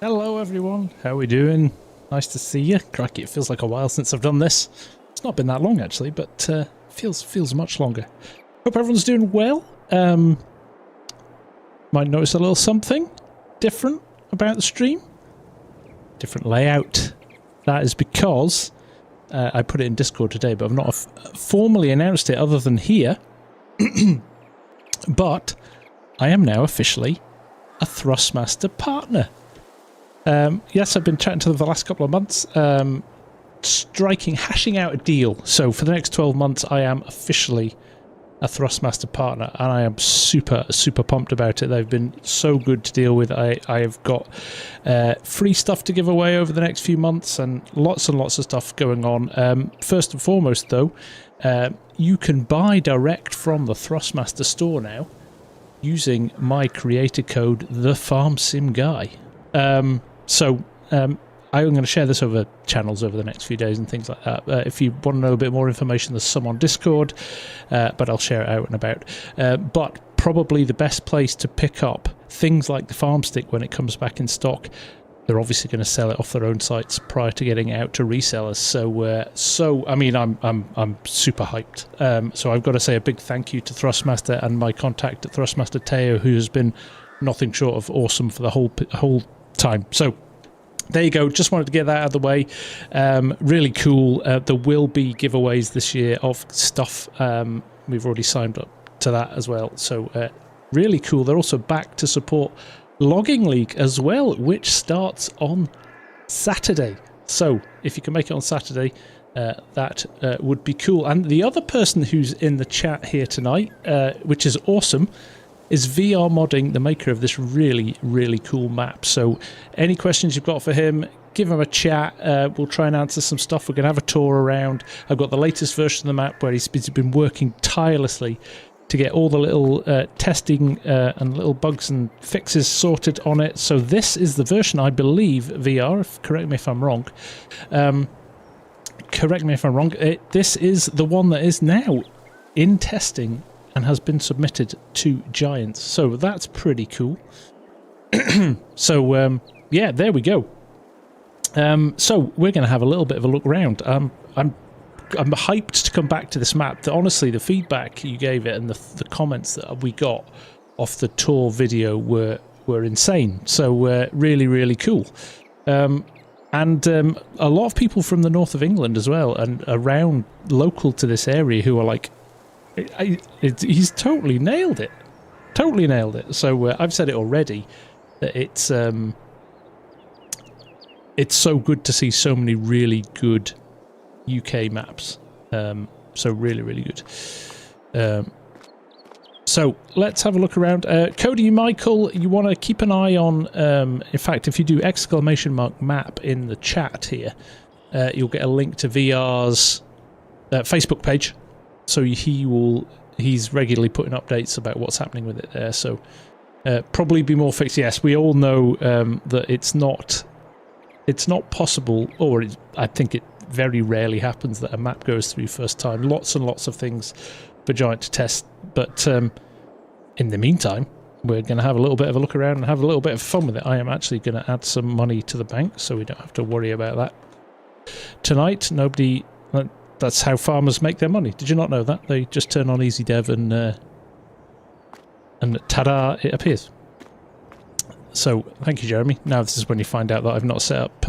Hello everyone, how are we doing? Nice to see you. Cracky, it feels like a while since I've done this. It's not been that long actually, but feels much longer. Hope everyone's doing well. Might notice a little something different about the stream. Different layout. That is because I put it in Discord today, but I've not formally announced it other than here. But I am now officially a Thrustmaster partner. Yes, I've been chatting to them for the last couple of months, hashing out a deal. So for the next 12 months, I am officially a Thrustmaster partner, and I am super pumped about it. They've been so good to deal with. I have got free stuff to give away over the next few months, and lots of stuff going on. First and foremost, though, you can buy direct from the Thrustmaster store now using my creator code THEFARMSIMGUY. I'm going to share this over channels over the next few days and things like that. If you want to know a bit more information, there's some on Discord, but I'll share it out and about. But probably the best place to pick up things like the farm stick when it comes back in stock. They're obviously going to sell it off their own sites prior to getting it out to resellers. So I mean, I'm super hyped. So I've got to say a big thank you to Thrustmaster and my contact at Thrustmaster, Teo, who has been nothing short of awesome for the whole time. So there you go. Just wanted to get that out of the way. Really cool. There will be giveaways this year of stuff. We've already signed up to that as well. So really cool. They're also back to support Logging League as well, which starts on Saturday. So if you can make it on Saturday, that would be cool. And the other person who's in the chat here tonight, which is awesome, is VR Modding, the maker of this really cool map. So any questions you've got for him, give him a chat. We'll try and answer some stuff. We're going to have a tour around. I've got the latest version of the map where he's been working tirelessly to get all the little testing and little bugs and fixes sorted on it. So this is the version, I believe, VR, correct me if I'm wrong. This is the one that is now in testing and has been submitted to Giants. So that's pretty cool. So, yeah, there we go. So we're going to have a little bit of a look around. I'm hyped to come back to this map. Honestly, the feedback you gave it and the comments that we got off the tour video were insane. So really cool. And a lot of people from the north of England as well, and around local to this area, who are like, he's totally nailed it. Totally nailed it. So I've said it already, that it's so good to see so many really good UK maps. So really good. So let's have a look around. Cody Michael, you want to keep an eye on, in fact, if you do !map in the chat here, you'll get a link to VR's Facebook page. So he's regularly putting updates about what's happening with it there. So probably be more fixed. Yes, we all know that it's not possible, or I think it very rarely happens that a map goes through first time. Lots and lots of things for Giant to test. But in the meantime, we're going to have a little bit of a look around and have a little bit of fun with it. I am actually going to add some money to the bank, so we don't have to worry about that. Tonight, nobody... That's how farmers make their money. Did you not know that? They just turn on Easy Dev and ta-da, it appears. So, thank you, Jeremy. Now this is when you find out that I've not set up...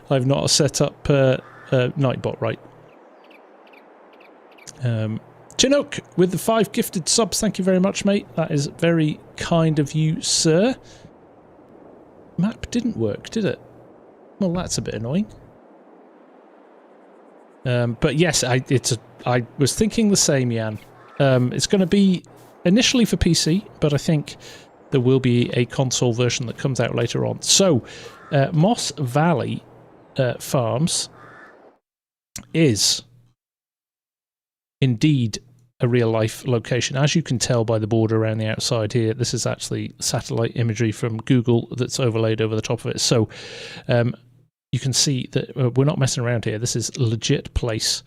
I've not set up Nightbot right. Chinook with the 5 gifted subs. Thank you very much, mate. That is very kind of you, sir. Map didn't work, did it? Well, that's a bit annoying. But yes, I was thinking the same, Jan. It's going to be initially for PC, but I think there will be a console version that comes out later on. So, Moss Valley Farms is indeed a real-life location. As you can tell by the border around the outside here, this is actually satellite imagery from Google that's overlaid over the top of it. So, you can see that we're not messing around here. This is a legit place.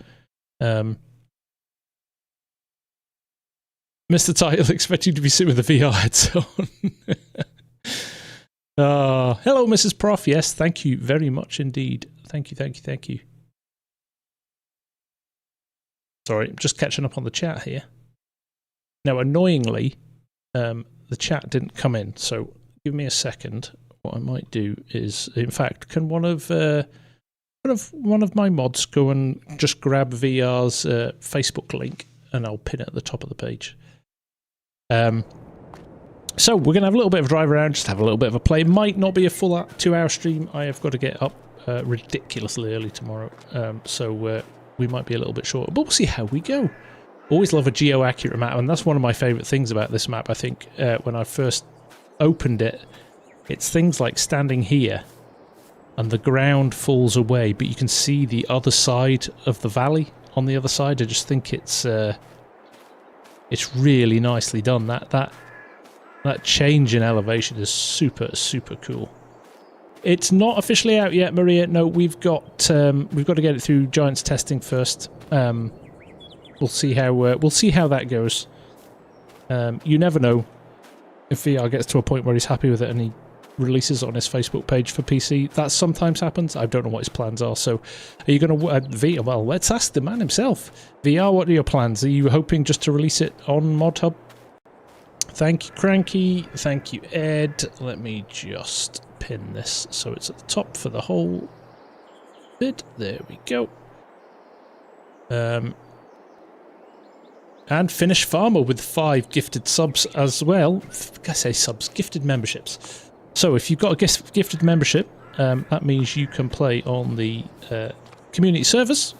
Mr. Title, expect you to be sitting with a VR headset on. Hello, Mrs. Prof. Yes, thank you very much indeed. Thank you, thank you, thank you. Sorry, I'm just catching up on the chat here. Now, annoyingly, the chat didn't come in, so give me a second. What I might do is, in fact, can one of my mods go and just grab VR's Facebook link, and I'll pin it at the top of the page. So we're going to have a little bit of a drive around, just have a little bit of a play. Might not be a full 2-hour stream. I have got to get up ridiculously early tomorrow, so we might be a little bit short, but we'll see how we go. Always love a geo-accurate map, and that's one of my favourite things about this map. I think when I first opened it, it's things like standing here and the ground falls away, but you can see the other side of the valley on the other side. I just think it's really nicely done. That change in elevation is super, super cool. It's not officially out yet, Maria. No, we've got to get it through Giants testing first. We'll see how that goes. You never know if VR gets to a point where he's happy with it and he releases it on his Facebook page for PC. That sometimes happens. I don't know what his plans are. So, are you going to VR? Well, let's ask the man himself. VR, what are your plans? Are you hoping just to release it on Mod Hub? Thank you, Cranky. Thank you, Ed. Let me just pin this so it's at the top for the whole bit. There we go. And Finnish Farmer with 5 gifted subs as well. I say subs, gifted memberships. So if you've got a gifted membership, that means you can play on the community servers.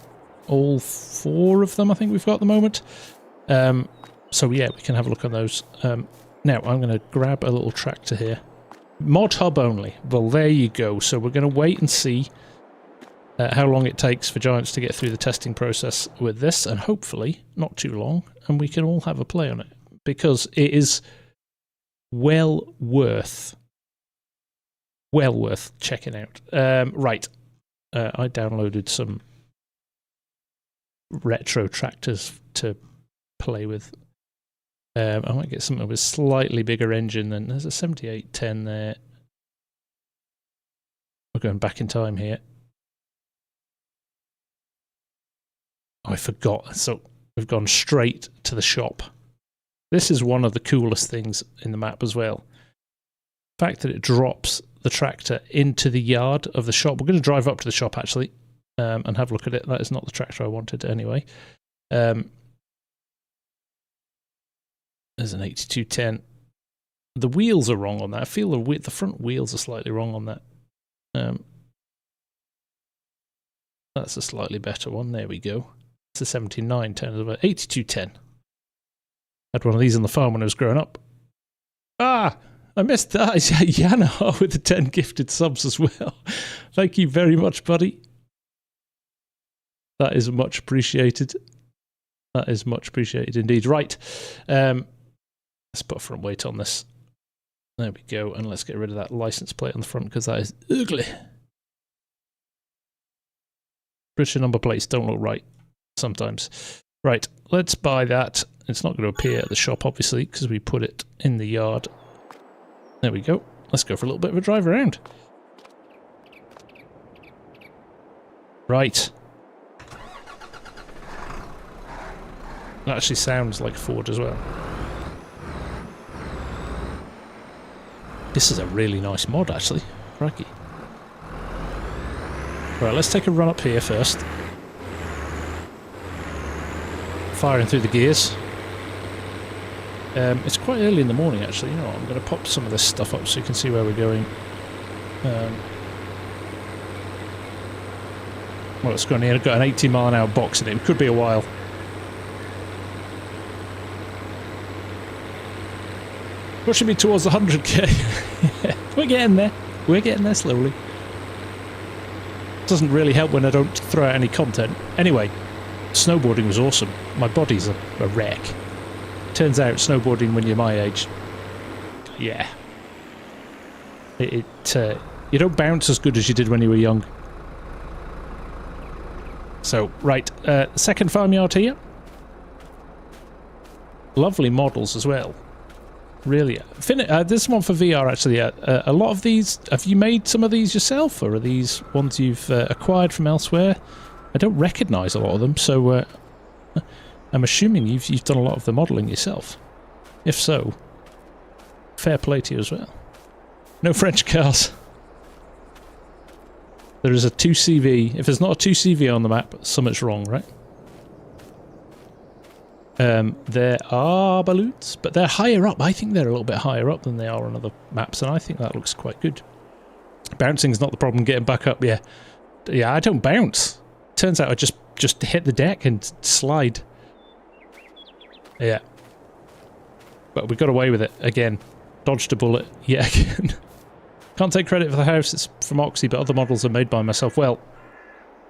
All 4 of them, I think we've got at the moment. So yeah, we can have a look on those. Now I'm going to grab a little tractor here. Mod Hub only. Well, there you go. So we're going to wait and see how long it takes for Giants to get through the testing process with this, and hopefully not too long, and we can all have a play on it, because it is well worth checking out. Right, I downloaded some retro tractors to play with. I might get something with a slightly bigger engine than... There's a 7810 there. We're going back in time here. Oh, I forgot. So we've gone straight to the shop. This is one of the coolest things in the map as well. The fact that it drops the tractor into the yard of the shop. We're going to drive up to the shop, actually, and have a look at it. That is not the tractor I wanted anyway. There's an 8210. The wheels are wrong on that. I feel the front wheels are slightly wrong on that. That's a slightly better one. There we go. It's a 7910, 8210. Had one of these on the farm when I was growing up. Ah, I missed that. It's Yana with the 10 gifted subs as well. Thank you very much, buddy. That is much appreciated. That is much appreciated indeed. Right. Let's put a front weight on this. There we go. And let's get rid of that license plate on the front, because that is ugly. British number plates don't look right sometimes. Right, let's buy that. It's not going to appear at the shop, obviously, because we put it in the yard. There we go. Let's go for a little bit of a drive around. Right. That actually sounds like Ford as well. This is a really nice mod, actually. Crikey. Right, let's take a run up here first. Firing through the gears. It's quite early in the morning, actually. You know what? I'm going to pop some of this stuff up so you can see where we're going. Well, it's got an 80-mile-an-hour box in it. It could be a while. Pushing me towards the 100k. Yeah, we're getting there. We're getting there slowly. Doesn't really help when I don't throw out any content. Anyway, snowboarding was awesome. My body's a wreck. Turns out snowboarding when you're my age, yeah. You don't bounce as good as you did when you were young. So, right, second farmyard here. Lovely models as well. Really. This one for VR, actually. A lot of these, have you made some of these yourself, or are these ones you've acquired from elsewhere? I don't recognise a lot of them, so I'm assuming you've done a lot of the modelling yourself. If so, fair play to you as well. No French cars. There is a 2CV. If there's not a 2CV on the map, something's wrong, right? There are balloons, but they're higher up. I think they're a little bit higher up than they are on other maps, and I think that looks quite good. Bouncing's not the problem, getting back up, yeah. Yeah, I don't bounce. Turns out I just hit the deck and slide. Yeah. But we got away with it again. Dodged a bullet yet again. Can't take credit for the house, it's from Oxy, but other models are made by myself. Well,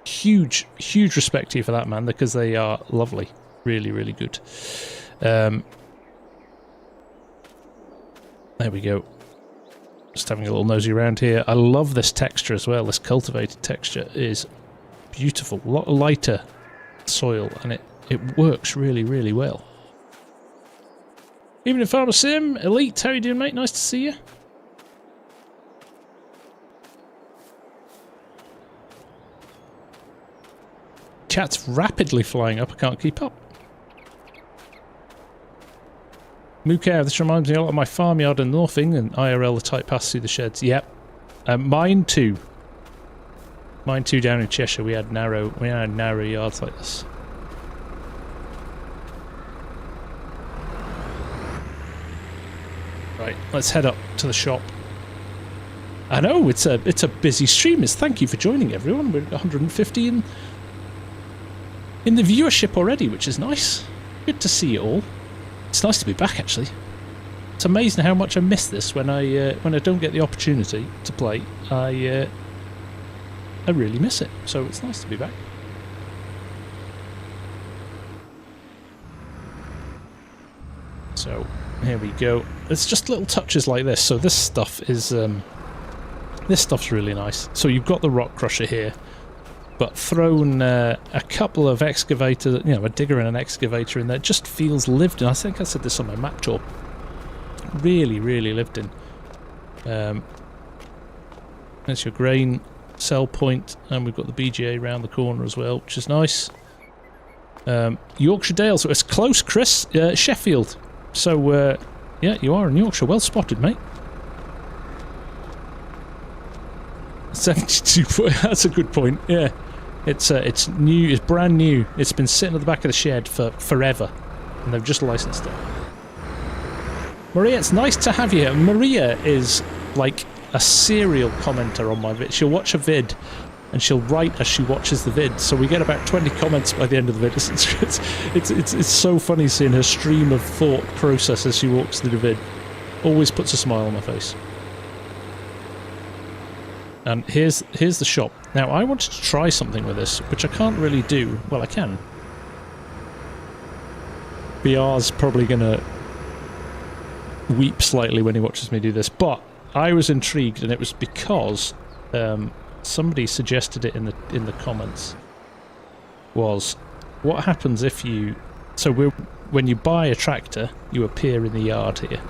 huge respect to you for that, man, because they are lovely. Really, really good. There we go. Just having a little nosy around here. I love this texture as well. This cultivated texture is beautiful. A lot lighter soil, and it works really, really well. Evening, FarmSim. Elite, how you doing, mate? Nice to see you. Chat's rapidly flying up. I can't keep up. Mookow, this reminds me a lot of my farmyard in Northing, and IRL the type pass through the sheds. Yep. Mine too. Mine too down in Cheshire. We had narrow yards like this. Right, let's head up to the shop. I know, it's a busy stream. Thank you for joining, everyone. We're at 150 in the viewership already, which is nice. Good to see you all. It's nice to be back, actually. It's amazing how much I miss this when I don't get the opportunity to play. I really miss it, so it's nice to be back. So here we go. It's just little touches like this. So this stuff is this stuff's really nice. So you've got the rock crusher here, but thrown a couple of excavators, you know, a digger and an excavator in there, just feels lived in. I think I said this on my map tour. Really, really lived in. There's your grain sell point, and we've got the BGA around the corner as well, which is nice. Yorkshire Dale, so it's close, Chris. Sheffield. So, yeah, you are in Yorkshire. Well spotted, mate. 72. That's a good point. Yeah, it's new. It's brand new. It's been sitting at the back of the shed for forever, and they've just licensed it. Maria, it's nice to have you here. Maria is like a serial commenter on my vid. She'll watch a vid, and she'll write as she watches the vid. So we get about 20 comments by the end of the vid. It's so funny seeing her stream of thought process as she walks through the vid. Always puts a smile on my face. And here's the shop. Now, I wanted to try something with this, which I can't really do. Well, I can. BR's probably going to weep slightly when he watches me do this, but I was intrigued, and it was because somebody suggested it in the comments. Was what happens if you... So when you buy a tractor, you appear in the yard here.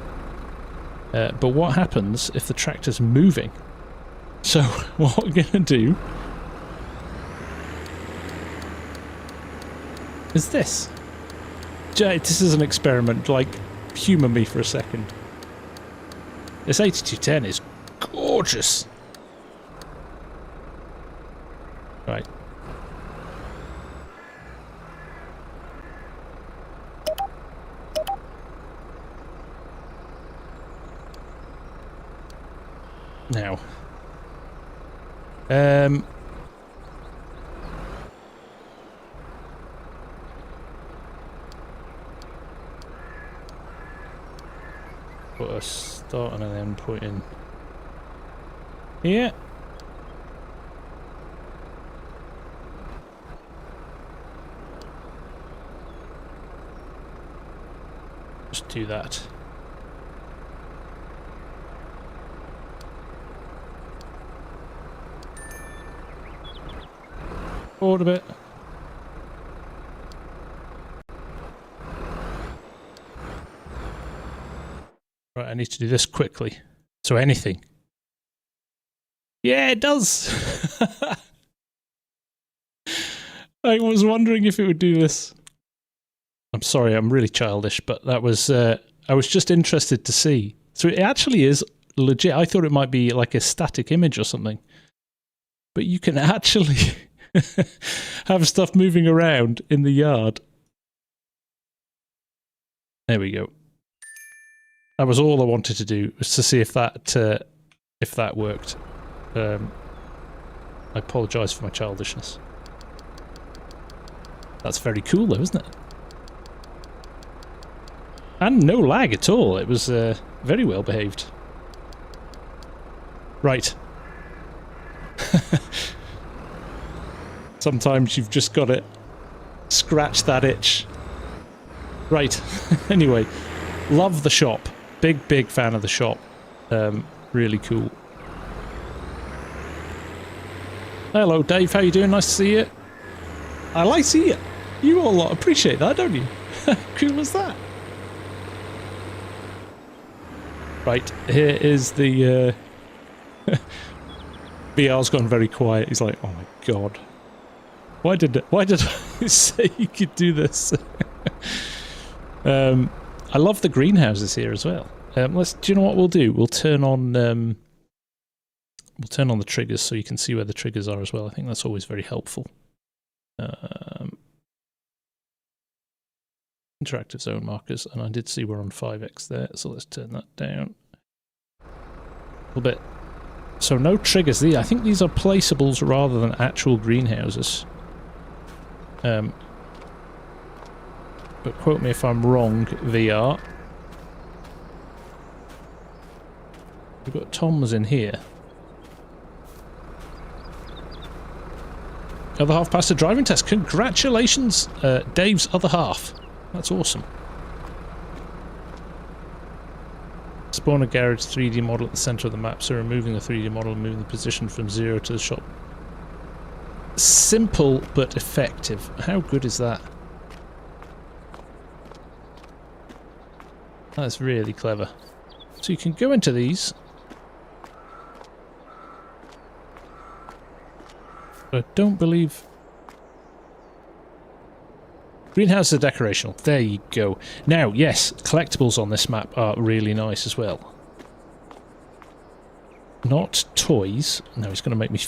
But what happens if the tractor's moving? So what we're going to do is this. This is an experiment, like, humour me for a second. This 8210 is gorgeous. Right. Now. Put a start and an end point in here. Just do that. Forward a bit. Right, I need to do this quickly. So anything. Yeah, it does. I was wondering if it would do this. I'm sorry, I'm really childish, but that was, I was just interested to see. So it actually is legit. I thought it might be like a static image or something. But you can actually have stuff moving around in the yard. There we go. That was all I wanted to do, was to see if that worked. I apologise for my childishness. That's very cool though, isn't it? And no lag at all. It was very well behaved. Right. Sometimes you've just got to scratch that itch. Right. Anyway, love the shop. Big fan of the shop. Really cool. Hello Dave, how you doing? Nice to see you. I like to see you. You all lot appreciate that, don't you? Cool as that. Right, here is the BR's gone very quiet. He's like, oh my god. Why did I say you could do this? I love the greenhouses here as well. Do you know what we'll do? We'll turn on the triggers so you can see where the triggers are as well. I think that's always very helpful. Interactive zone markers, and I did see we're on 5x there, so let's turn that down a little bit. So no triggers. I think these are placeables rather than actual greenhouses. But quote me if I'm wrong, VR. We've got Tom's in here. Other half passed a driving test. Congratulations, Dave's other half. That's awesome. Spawn a garage 3D model at the center of the map, so removing the 3D model and moving the position from 0 to the shop. Simple but effective. How good is that? That's really clever. So you can go into these. But I don't believe... Greenhouse is decorational. There you go. Now, yes, collectibles on this map are really nice as well. Not toys. No, it's going to make me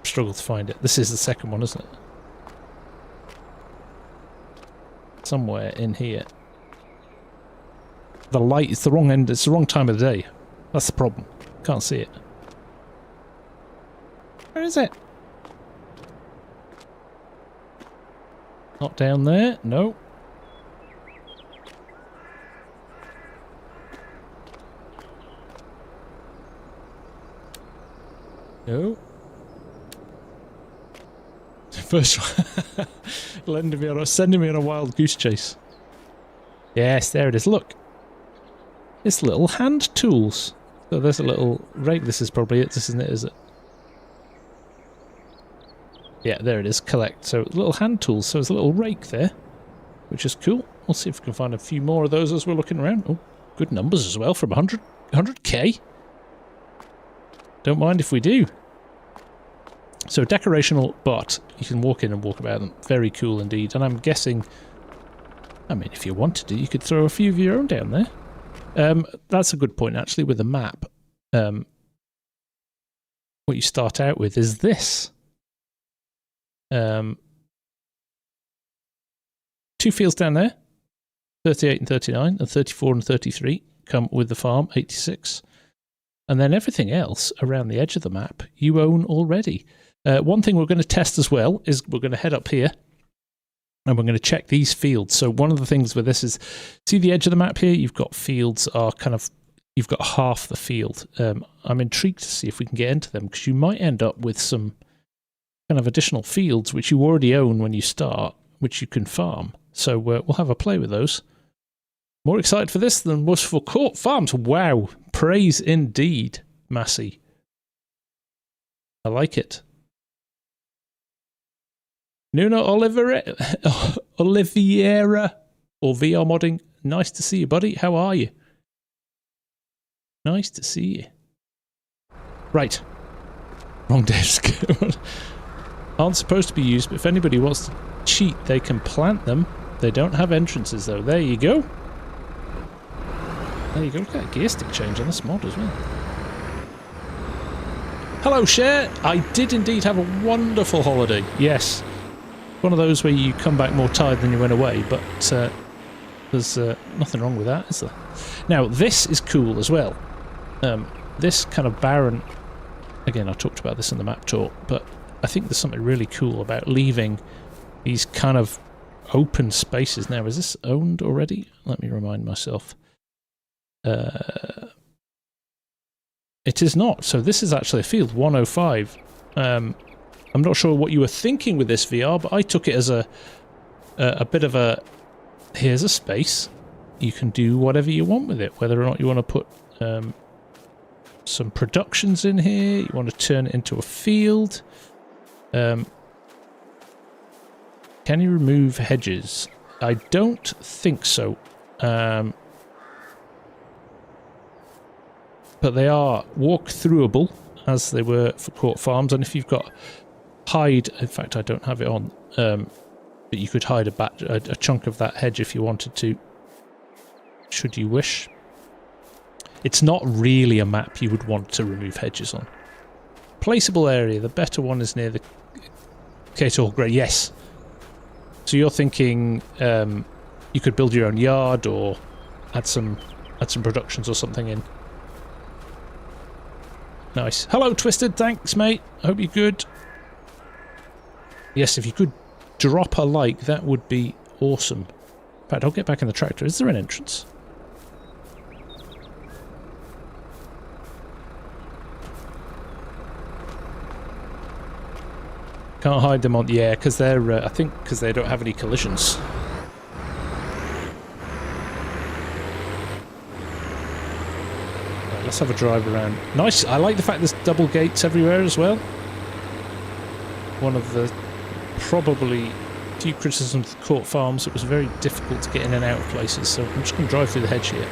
struggle to find it. This is the second one, isn't it? Somewhere in here. The light is the wrong end. It's the wrong time of the day. That's the problem. Can't see it. Where is it? Not down there. No. No. First one. Sending me on a wild goose chase. Yes, there it is. Look. It's little hand tools. So there's a little rake. This is probably it. This isn't it, is it? Yeah, there it is. Collect. So little hand tools. So there's a little rake there, which is cool. We'll see if we can find a few more of those as we're looking around. Oh, good numbers as well from 100k. Don't mind if we do. So decorational, but you can walk in and walk about them. Very cool indeed. And I'm guessing, I mean, if you wanted to, you could throw a few of your own down there. That's a good point, actually, with the map. What you start out with is this. 2 fields down there, 38 and 39, and 34 and 33 come with the farm, 86. And then everything else around the edge of the map you own already. One thing we're going to test as well is we're going to head up here and we're going to check these fields. So one of the things with this is, see the edge of the map here? You've got fields are kind of, you've got half the field. I'm intrigued to see if we can get into them, because you might end up with some kind of additional fields which you already own when you start, which you can farm. So we'll have a play with those. More excited for this than was for Court Farms. Wow, praise indeed, Massey. I like it. Nuno Oliveira or VR Modding. Nice to see you, buddy. How are you? Nice to see you. Right. Wrong desk. Aren't supposed to be used, but if anybody wants to cheat, they can plant them. They don't have entrances, though. There you go. There you go. Look at that gear stick change on this mod as well. Hello, Cher. I did indeed have a wonderful holiday. Yes. One of those where you come back more tired than you went away, but there's nothing wrong with that, is there? Now, this is cool as well. This kind of barren... Again, I talked about this in the map talk, but I think there's something really cool about leaving these kind of open spaces. Now, is this owned already? Let me remind myself. It is not. So this is actually a field, 105. I'm not sure what you were thinking with this VR, but I took it as a bit of a... Here's a space. You can do whatever you want with it, whether or not you want to put some productions in here, you want to turn it into a field. Can you remove hedges? I don't think so. But they are walk-throughable, as they were for Court Farms, and if you've got hide, in fact I don't have it on, but you could hide a chunk of that hedge if you wanted to, should you wish. It's not really a map you would want to remove hedges on. Placeable area, the better one is near the Cato Hall Grey, yes. So you're thinking you could build your own yard or add some productions or something in. Nice. Hello, Twisted. Thanks, mate. Hope you're good. Yes, if you could drop a like, that would be awesome. In fact, I'll get back in the tractor. Is there an entrance? Can't hide them on... Yeah, because they're... I think because they don't have any collisions. Let's have a drive around. Nice. I like the fact there's double gates everywhere as well. One of the probably few criticisms of Court Farms. It was very difficult to get in and out of places. So I'm just going to drive through the hedge here.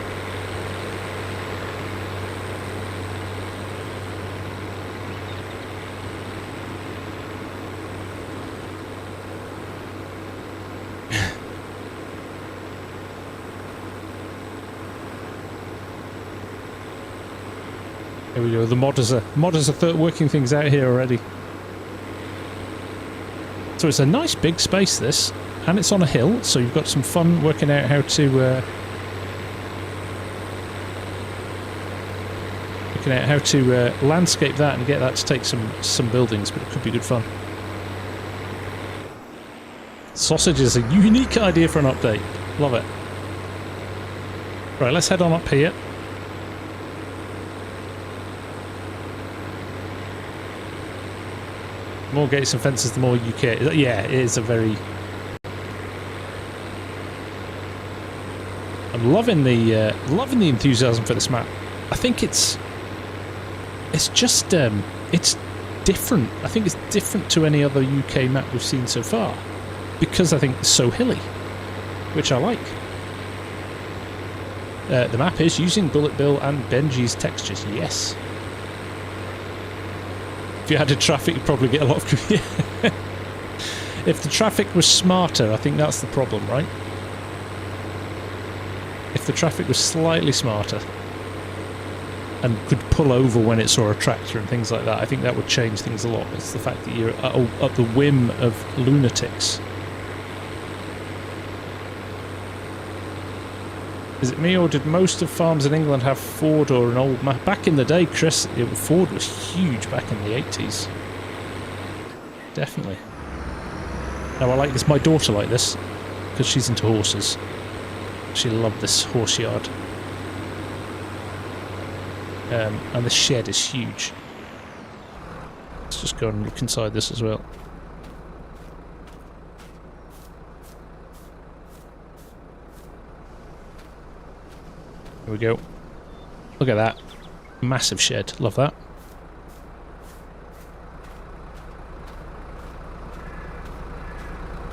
There we go. The modders are working things out here already. So it's a nice big space, this, and it's on a hill, so you've got some fun working out how to landscape that and get that to take some buildings. But it could be good fun. Sausage is a unique idea for an update. Love it. Right, let's head on up here. The more gates and fences, the more you care. Yeah, it is a very... I'm loving the enthusiasm for this map. I think it's just it's different. I think it's different to any other UK map we've seen so far because I think it's so hilly, which I like. The map is using Bullet Bill and Benji's textures. Yes. If you added traffic, you'd probably get a lot of... If the traffic was smarter, I think that's the problem, right? If the traffic was slightly smarter and could pull over when it saw a tractor and things like that, I think that would change things a lot. It's the fact that you're at the whim of lunatics. Is it me, or did most of farms in England have Ford or an old map? Back in the day, Chris, Ford was huge back in the 80s. Definitely. Now, I like this. My daughter liked this, because she's into horses. She loved this horse yard. And the shed is huge. Let's just go and look inside this as well. Here we go. Look at that. Massive shed. Love that.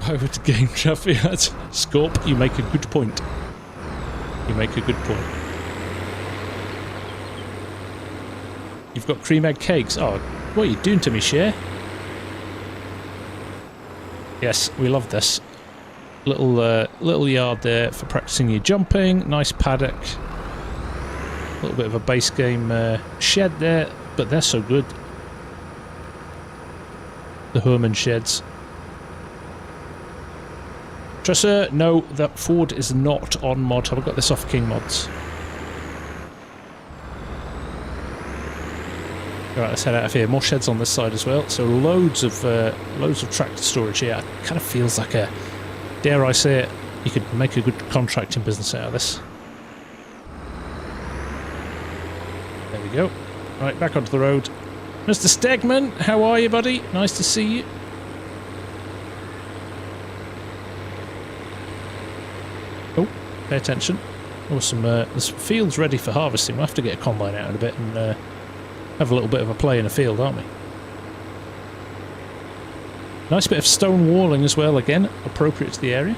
Why would game traffic? Scorp, you make a good point. You make a good point. You've got cream egg cakes. Oh, what are you doing to me, Cher? Yes, we love this. Little yard there for practicing your jumping. Nice paddock. A little bit of a base game shed there, but they're so good. The Herman sheds. Tressa, no, that Ford is not on mod. Have I got this off King Mods? Alright, let's head out of here. More sheds on this side as well. So loads of tractor storage here. It kind of feels like a, dare I say it, you could make a good contracting business out of this. There we go. Right, back onto the road. Mr. Stegman, how are you, buddy? Nice to see you. Oh, pay attention. Oh, there's fields ready for harvesting. We'll have to get a combine out in a bit and have a little bit of a play in a field, aren't we? Nice bit of stone walling as well, again, appropriate to the area.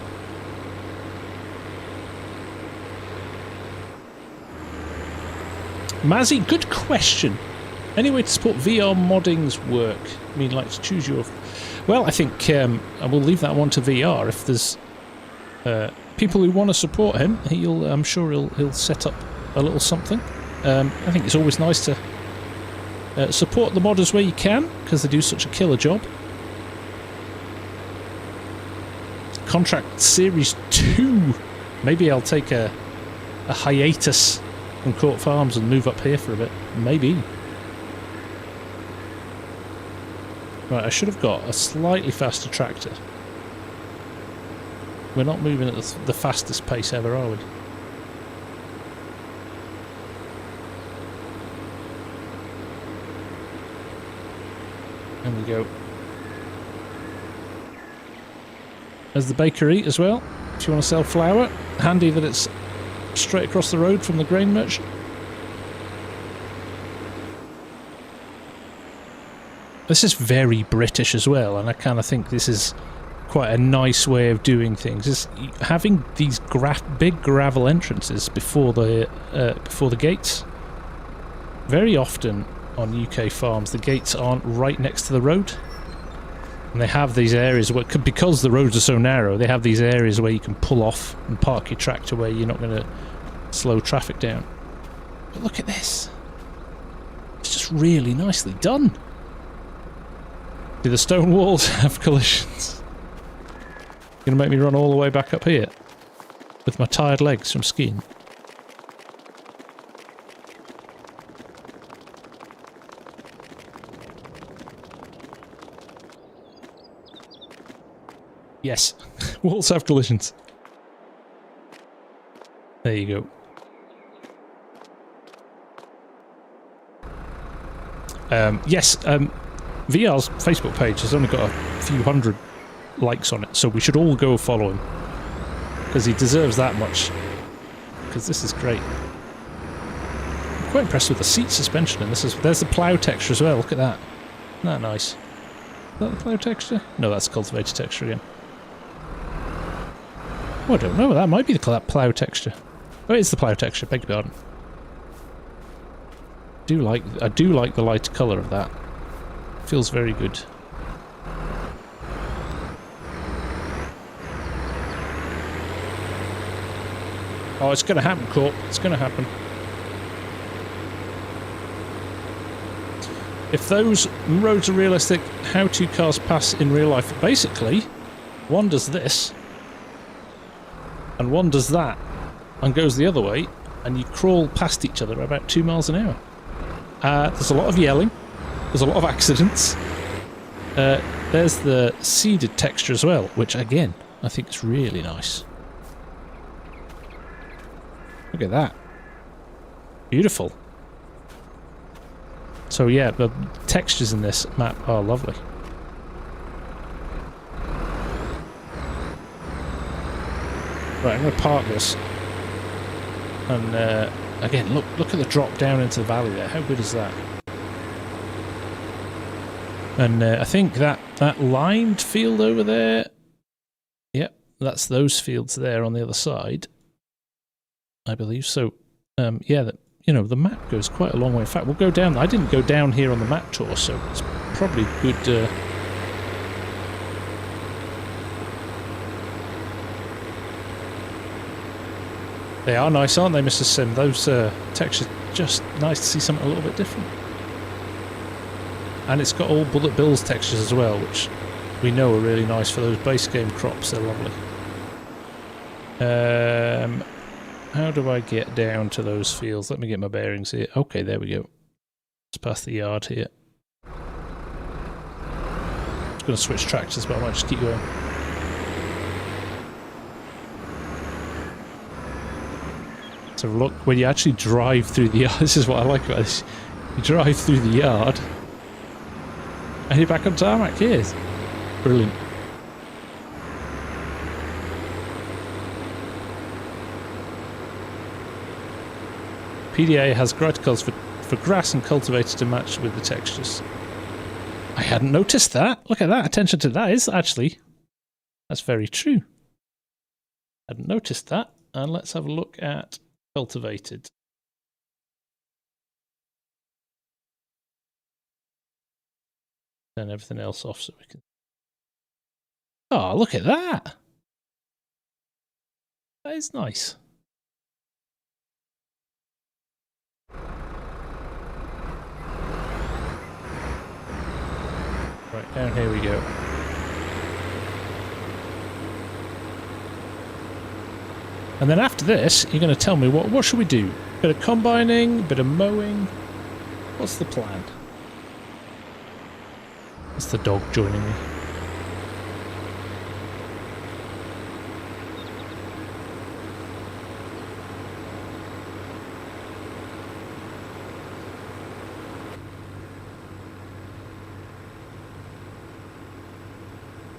Mazzy, good question. Any way to support VR modding's work? I mean, like to choose your... Well, I think I will leave that one to VR. If there's people who want to support him, I'm sure he'll set up a little something. I think it's always nice to support the modders where you can, because they do such a killer job. Contract Series 2. Maybe I'll take a hiatus from Court Farms and move up here for a bit. Maybe. Right, I should have got a slightly faster tractor. We're not moving at the fastest pace ever, are we? There we go. There's the bakery as well, if you want to sell flour. Handy that it's straight across the road from the grain merchant. This is very British as well, and I kind of think this is quite a nice way of doing things. Is having these big gravel entrances before the gates. Very often on UK farms, the gates aren't right next to the road. And they have these areas where, because the roads are so narrow, they have these areas where you can pull off and park your tractor where you're not going to slow traffic down. But look at this. It's just really nicely done. Do the stone walls have collisions? You're going to make me run all the way back up here with my tired legs from skiing. Yes, walls have collisions. There you go. Yes, VR's Facebook page has only got a few hundred likes on it, so we should all go follow him. Because he deserves that much. Because this is great. I'm quite impressed with the seat suspension, and there's the plough texture as well, look at that. Isn't that nice? Is that the plough texture? No, that's cultivated texture again. Oh, I don't know, that might be the plough texture. Oh, it's the plough texture, beg your pardon. I do like the light colour of that. Feels very good. Oh, it's going to happen, Corp. It's going to happen. If those roads are realistic, how two cars pass in real life? Basically, one does this, and one does that, and goes the other way, and you crawl past each other at about 2 miles an hour. There's a lot of yelling. There's a lot of accidents. There's the seeded texture as well, which again, I think is really nice. Look at that. Beautiful. So yeah, the textures in this map are lovely. Right, I'm going to park this. And again, look at the drop down into the valley there. How good is that? And I think that lined field over there, yep, that's those fields there on the other side, I believe. So, yeah, you know, the map goes quite a long way. In fact, we'll go down. I didn't go down here on the map tour, so it's probably good. They are nice, aren't they, Mr. Sim? Those textures, just nice to see something a little bit different. And it's got all bullet bills textures as well, which we know are really nice for those base game crops. They're lovely. How do I get down to those fields? Let me get my bearings here. Okay, there we go. It's past the yard here. I'm going to switch tractors, but I might just keep going. So look, when you actually drive through the yard, this is what I like about this. You drive through the yard, and you're back on tarmac. Yes, brilliant. PDA has graticals for grass and cultivators to match with the textures. I hadn't noticed that. Look at that. Attention to that is actually, that's very true. I hadn't noticed that. And let's have a look at cultivated. Turn everything else off so we can. Oh, look at that. That is nice. Right, down here we go. And then after this, you're going to tell me what should we do? Bit of combining, bit of mowing. What's the plan? It's the dog joining me.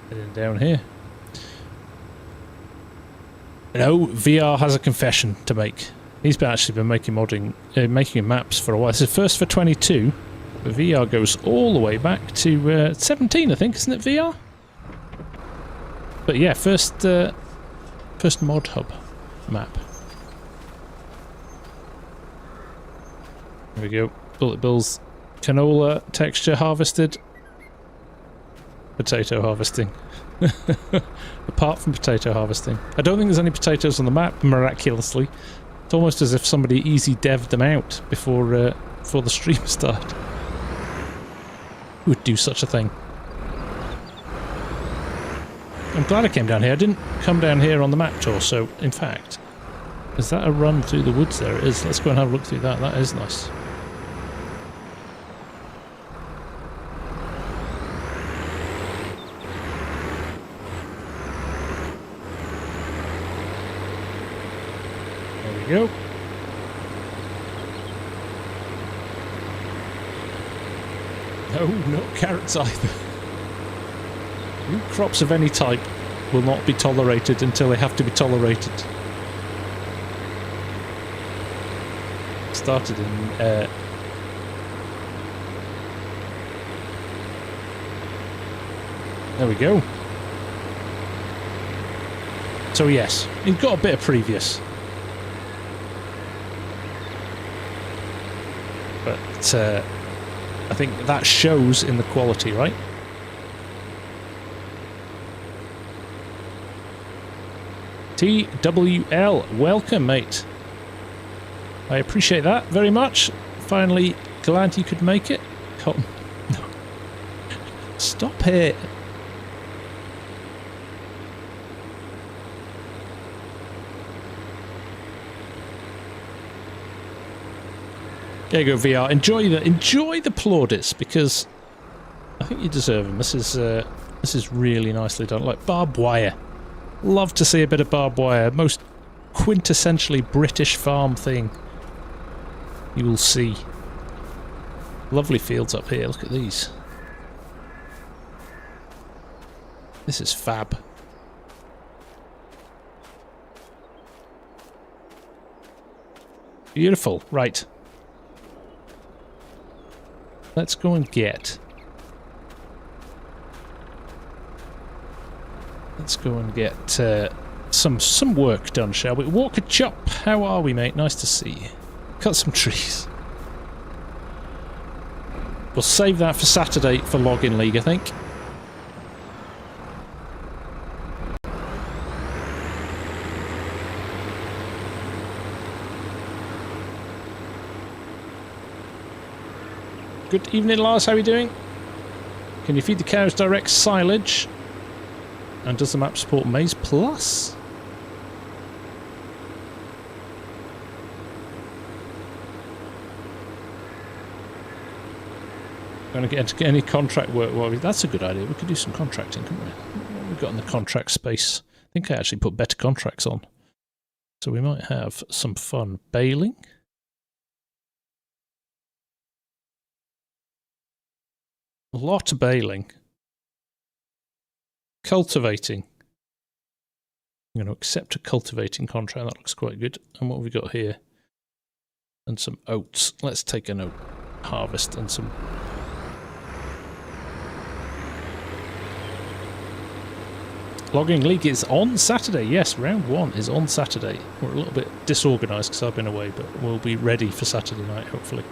Heading down here. You know, VR has a confession to make. He's actually been making modding, making maps for a while. This is first for 22, but VR goes all the way back to 17, I think, isn't it, VR? But yeah, first mod hub map. There we go. Bullet bills, canola texture harvested, potato harvesting. Apart from potato harvesting. I don't think there's any potatoes on the map, miraculously. It's almost as if somebody easy dev'd them out before the stream started. Who would do such a thing? I'm glad I came down here. I didn't come down here on the map tour, so in fact, is that a run through the woods? There it is. Let's go and have a look through that. That is nice. Go. No, not carrots either. Root crops of any type will not be tolerated until they have to be tolerated. Started in there we go. So yes, you've got a bit of previous. But I think that shows in the quality, right? TWL, welcome, mate. I appreciate that very much. Finally, glad you could make it. Cotton. No. Stop it. There you go, VR. Enjoy the plaudits, because I think you deserve them. This is really nicely done. Like barbed wire. Love to see a bit of barbed wire. Most quintessentially British farm thing you will see. Lovely fields up here. Look at these. This is fab. Beautiful. Right. Let's go and get... Let's go and get some work done, shall we? Walker Chop, how are we, mate? Nice to see you. Cut some trees. We'll save that for Saturday for Login League, I think. Good evening, Lars. How are you doing? Can you feed the cows direct silage? And does the map support Maize Plus? Going to get into any contract work? Well, that's a good idea. We could do some contracting, couldn't we? What have we got in the contract space? I think I actually put better contracts on. So we might have some fun. Baling. A lot of baling. Cultivating. I'm going to accept a cultivating contract. That looks quite good. And what have we got here? And some oats. Let's take an oat harvest and some... Logging League is on Saturday. Yes, round 1 is on Saturday. We're a little bit disorganised because I've been away, but we'll be ready for Saturday night, hopefully.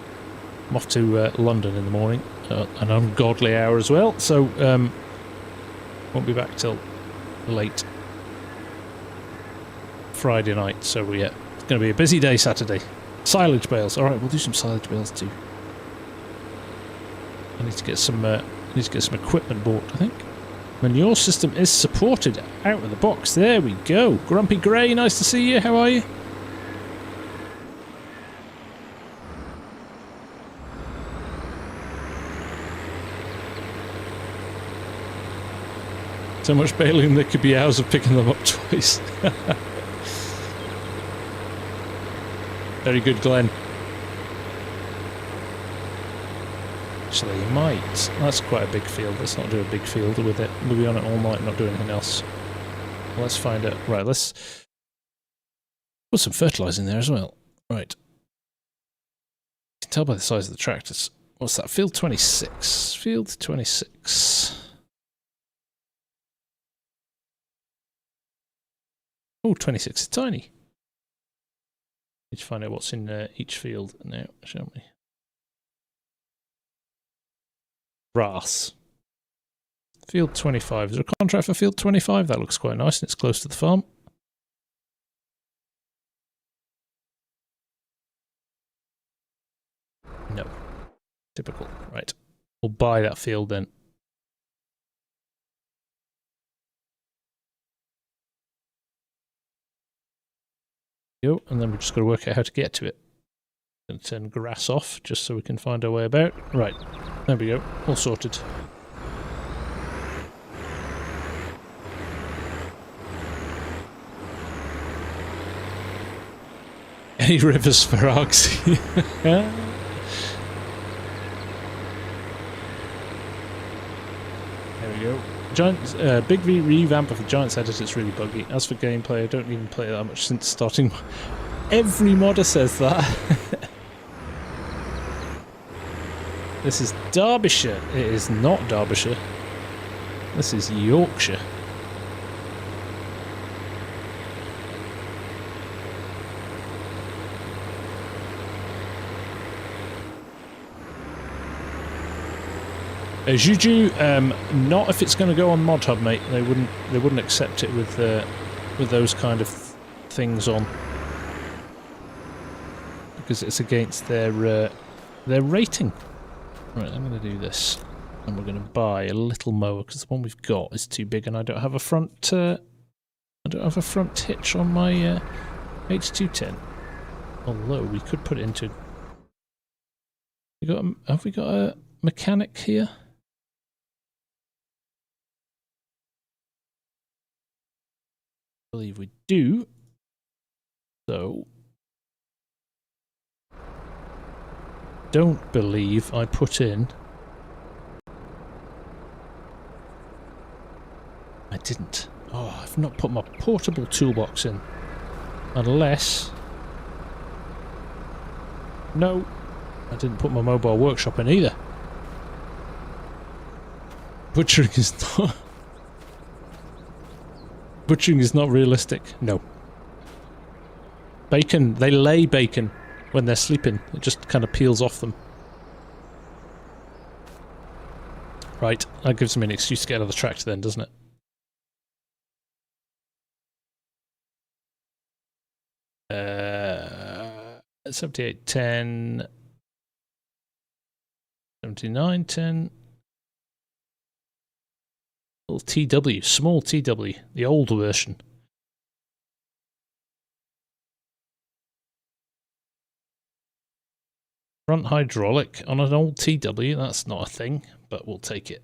I'm off to London in the morning, an ungodly hour as well, so won't be back till late Friday night, so yeah, it's going to be a busy day Saturday. Silage bales, alright, we'll do some silage bales too. I need to get some equipment bought, I think. Manure system is supported out of the box, there we go. Grumpy Grey, nice to see you, how are you? So much baling there could be hours of picking them up twice. Very good, Glenn. Actually, you might. That's quite a big field. Let's not do a big field with it. We'll be on it all night, not do anything else. Well, let's find out. Right, let's put some fertiliser in there as well. Right. You can tell by the size of the tractors. What's that? Field 26. Field 26. Oh, 26 is tiny. Need to find out what's in each field now, shall we? Grass. Field 25. Is there a contract for field 25? That looks quite nice and it's close to the farm. No. Typical. Right. We'll buy that field then. Go, and then we've just got to work out how to get to it. And turn grass off just so we can find our way about. Right, there we go, all sorted. Any rivers for Argsy? There we go. Giants, Big V revamp of the Giants edit, it's really buggy. As for gameplay, I don't even play it that much since starting. Every modder says that. This is Derbyshire. It is not Derbyshire. This is Yorkshire. Juju, not if it's going to go on Mod Hub, mate. They wouldn't accept it with those kind of things on, because it's against their rating. Right, I'm going to do this, and we're going to buy a little mower because the one we've got is too big, and I don't have a front hitch on my H210. Although we could put it into. Have we got a mechanic here? I believe we do. So, don't believe I put in. I didn't. Oh, I've not put my portable toolbox in. Unless. No, I didn't put my mobile workshop in either. Butchering is not. Butchering is not realistic. No. Bacon. They lay bacon. when they're sleeping. It just kind of peels off them. Right, that gives me an excuse to get another tractor then, doesn't it? Uh, 7810, 7910. Little TW, small TW, the old version. Front hydraulic on an old TW, that's not a thing, but we'll take it.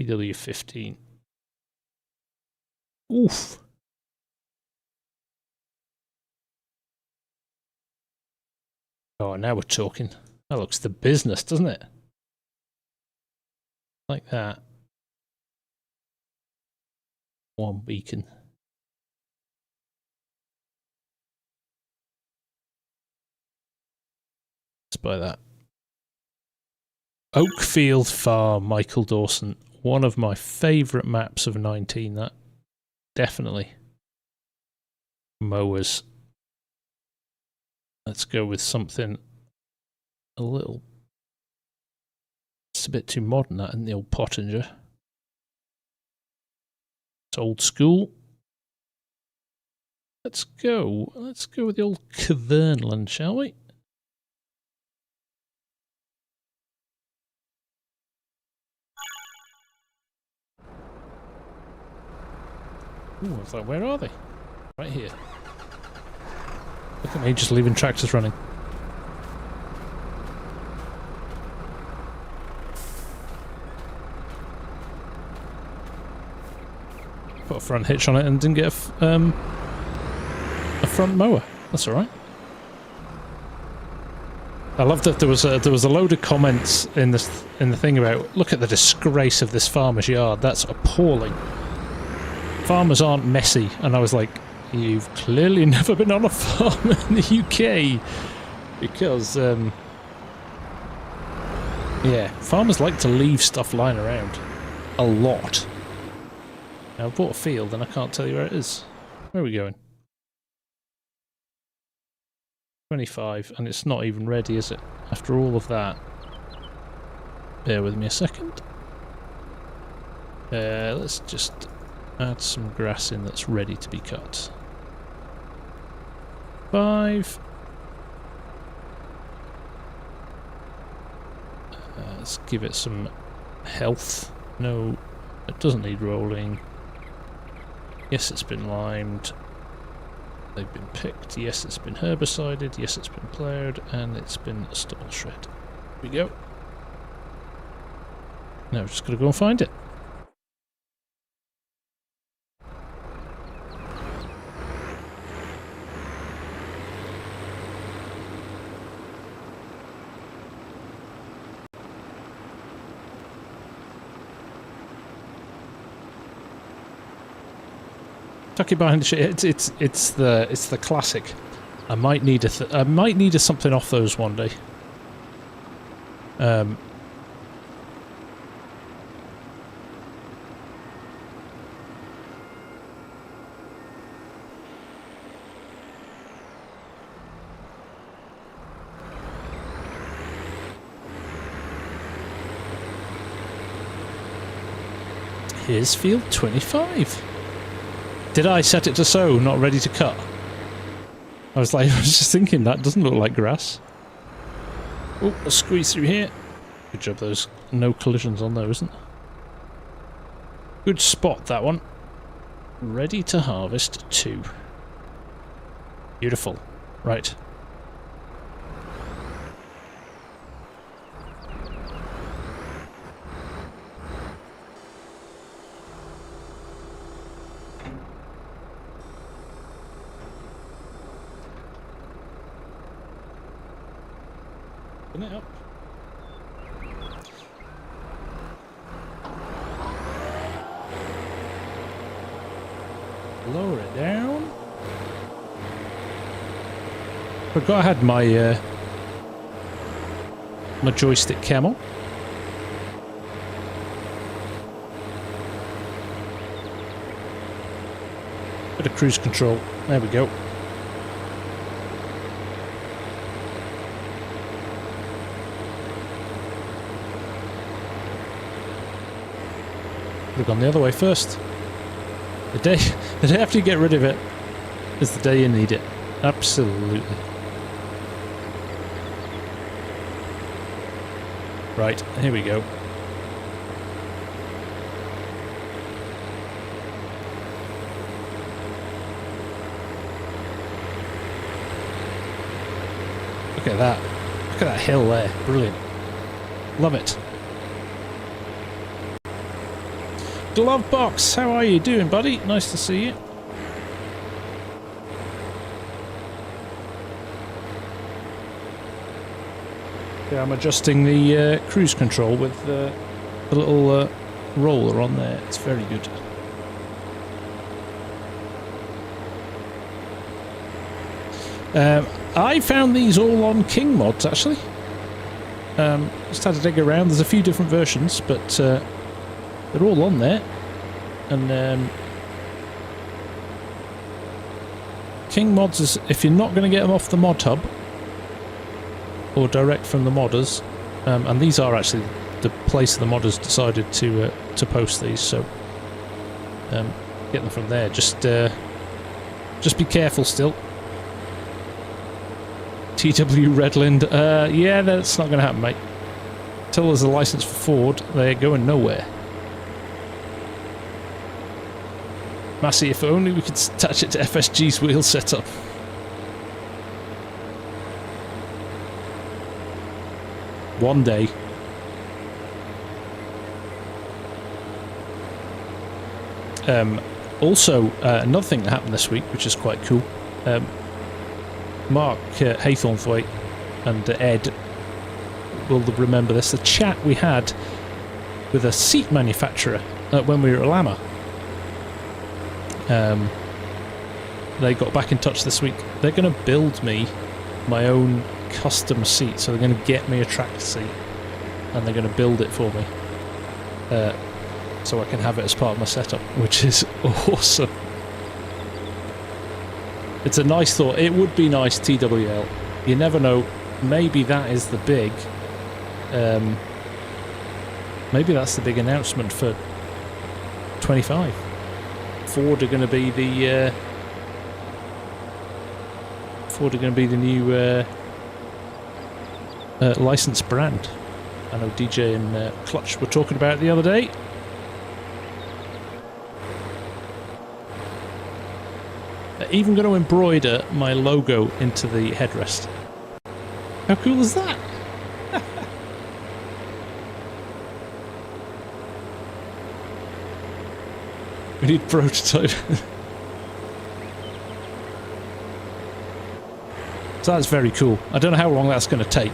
TW15. Oof. Oh, now we're talking. That looks the business, doesn't it? Like that. One beacon. Let's buy that. Oakfield Farm, Michael Dawson. One of my favourite maps of 19, that. Definitely. Mowers. Let's go with something a little... It's a bit too modern, that, isn't the old Pottinger? It's old school. Let's go with the old Cavernland, shall we? Ooh, I was like, where are they? Right here. Look at me just leaving tractors running. Put a front hitch on it and didn't get a front mower. That's all right. I love that there was a load of comments in the thing about, look at the disgrace of this farmer's yard. That's appalling. Farmers aren't messy, and I was like, you've clearly never been on a farm in the UK, because yeah, farmers like to leave stuff lying around a lot. Now, I've bought a field and I can't tell you where it is. Where are we going? 25, and it's not even ready, is it? After all of that. Bear with me a second. Let's just add some grass in that's ready to be cut. 5. Let's give it some health. No, it doesn't need rolling. Yes, it's been limed. They've been picked. Yes, it's been herbicided. Yes, it's been ploughed. And it's been stubble shred. Here we go. Now we're just going to go and find it. Tuck it behind the shit. It's the classic. I might need a something off those one day. Here's field 25. Did I set it to sow, not ready to cut? I was just thinking, that doesn't look like grass. Oh, a squeeze through here. Good job, there's no collisions on there, isn't there? Good spot, that one. Ready to harvest 2. Beautiful. Right. It up. Lower it down. Forgot I had my my joystick camel. Bit of cruise control. There we go. Would have gone the other way first. The day after you get rid of it is the day you need it. Absolutely. Right, here we go. Look at that. Look at that hill there. Brilliant. Love it. Glove Box, how are you doing, buddy? Nice to see you. Yeah, I'm adjusting the cruise control with the little roller on there. It's very good. I found these all on King Mods, actually. Just had to dig around. There's a few different versions, but they're all on there. And King Mods is, if you're not going to get them off the mod hub or direct from the modders, and these are actually the place the modders decided to post these, so get them from there. Just be careful still. TW Redland, yeah, that's not going to happen, mate. Until there's a license for Ford, they're going nowhere. Massey, if only we could attach it to FSG's wheel setup. One day. Also, another thing that happened this week, which is quite cool. Mark Haythornthwaite and Ed will remember this. The chat we had with a seat manufacturer when we were at Lama. They got back in touch this week. They're going to build me my own custom seat. So they're going to get me a tractor seat and they're going to build it for me. So I can have it as part of my setup, which is awesome. It's a nice thought. It would be nice, TWL. You never know. Maybe that is the big... maybe that's the big announcement for 25. Ford are going to be the... Ford are going to be the new licensed brand. I know DJ and Clutch were talking about it the other day. Even going to embroider my logo into the headrest. How cool is that? We need prototype. So that's very cool. I don't know how long that's going to take.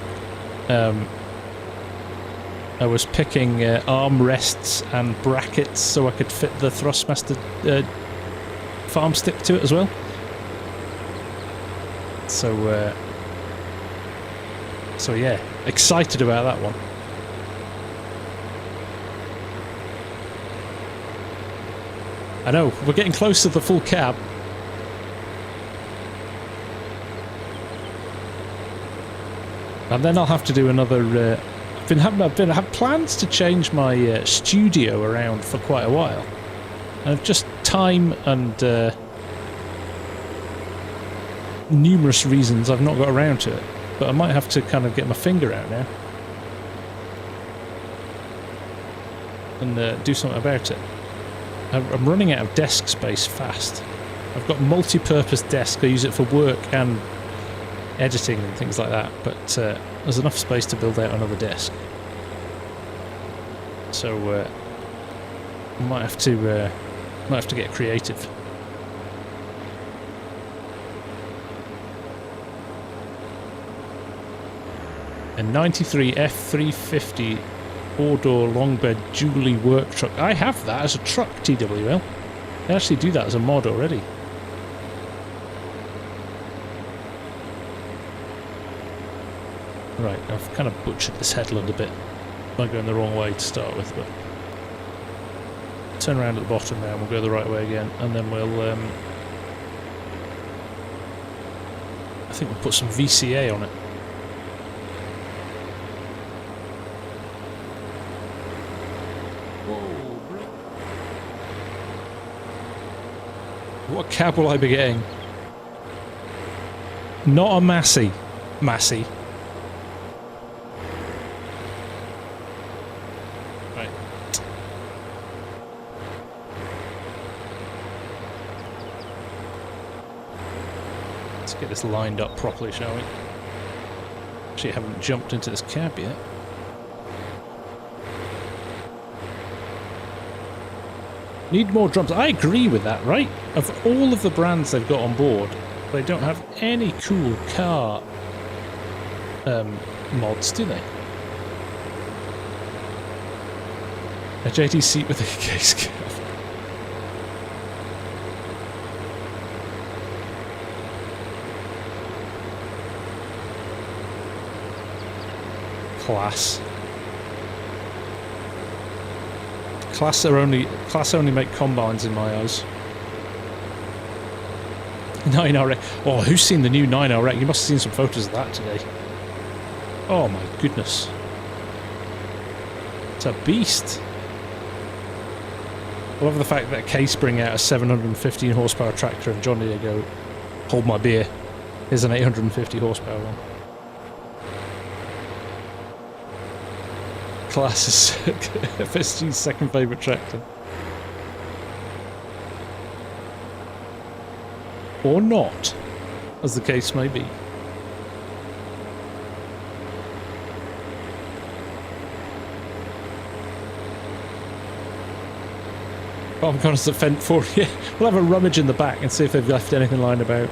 I was picking armrests and brackets so I could fit the Thrustmaster farm stick to it as well. So yeah, excited about that one. I know, we're getting close to the full cab. And then I'll have to do another... I've had plans to change my studio around for quite a while. And just time and numerous reasons I've not got around to it. But I might have to kind of get my finger out now. And do something about it. I'm running out of desk space fast. I've got multi-purpose desk. I use it for work and editing and things like that. But there's enough space to build out another desk. So I might have to get creative. A 93 F350 four-door long bed Julie work truck. I have that as a truck, TWL. They actually do that as a mod already. Right, I've kind of butchered this headland a bit by going the wrong way to start with, but turn around at the bottom now and we'll go the right way again, and then we'll think we'll put some VCA on it. What cab will I be getting? Not a Massey. Massey. Right. Let's get this lined up properly, shall we? Actually, I haven't jumped into this cab yet. Need more drums. I agree with that, right? Of all of the brands they've got on board, they don't have any cool car mods, do they? A JT seat with a case cab. Class. Class only make combines in my eyes. 9RX. Oh, who's seen the new 9RX? You must have seen some photos of that today. Oh my goodness. It's a beast. I love the fact that Case bring out a 715 horsepower tractor and John Deere go, hold my beer. Here's an 850 horsepower one. Class is FSG's second favourite tractor. Or not, as the case may be. Farm Connors at Fent 4, yeah. We'll have a rummage in the back and see if they've left anything lying about.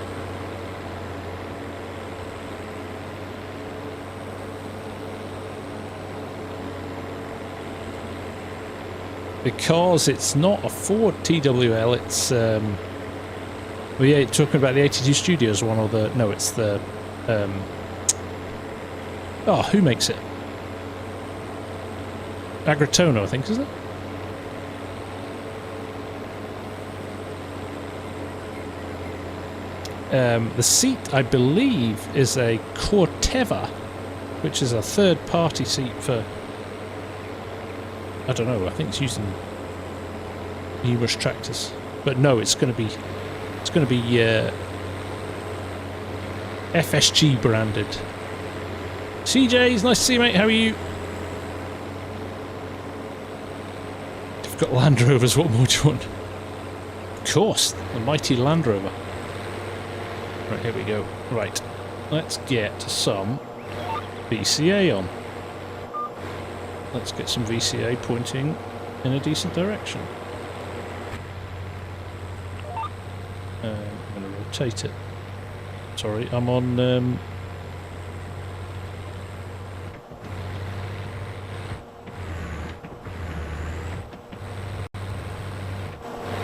Because it's not a Ford TWL, it's well, yeah, talking about the 82 Studios one, or the no, it's the oh, who makes it? Agritono, I think, isn't it? The seat, I believe, is a Corteva, which is a third-party seat for. I don't know. I think it's used in numerous tractors, but no, it's going to be FSG branded. CJ's nice to see you, mate. How are you? You've got Land Rovers. What more do you want? Of course, the mighty Land Rover. Right, here we go. Right, let's get some VCA on. Let's get some VCA pointing in a decent direction. I'm going to rotate it. Sorry, I'm on... I'm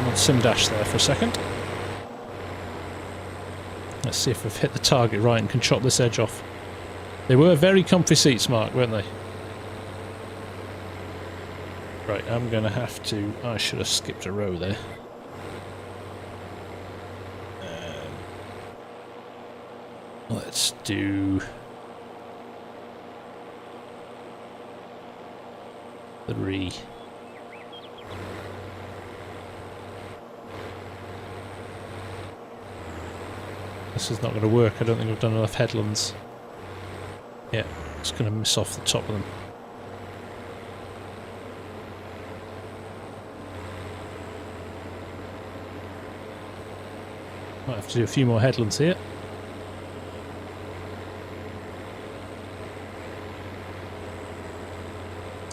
on Sim Dash there for a second. Let's see if we've hit the target right and can chop this edge off. They were very comfy seats, Mark, weren't they? Right, I'm going to have to... I should have skipped a row there. Let's do... 3. This is not going to work. I don't think I've done enough headlands. Yeah, it's going to miss off the top of them. Might have to do a few more headlands here.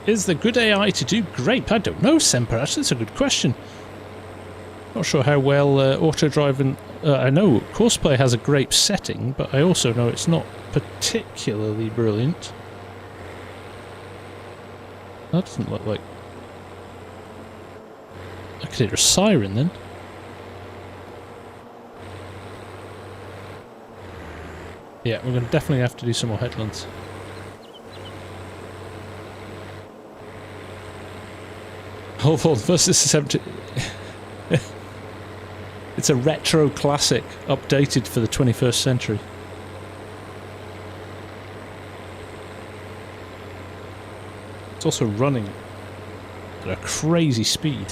Is the good AI to do grape? I don't know, Semper. Actually, that's a good question. Not sure how well auto driving. I know Courseplay has a grape setting, but I also know it's not particularly brilliant. That doesn't look like. I could hear a siren then. Yeah, we're going to definitely have to do some more headlands. Hold on, first this is 70. It's a retro classic, updated for the 21st century. It's also running at a crazy speed.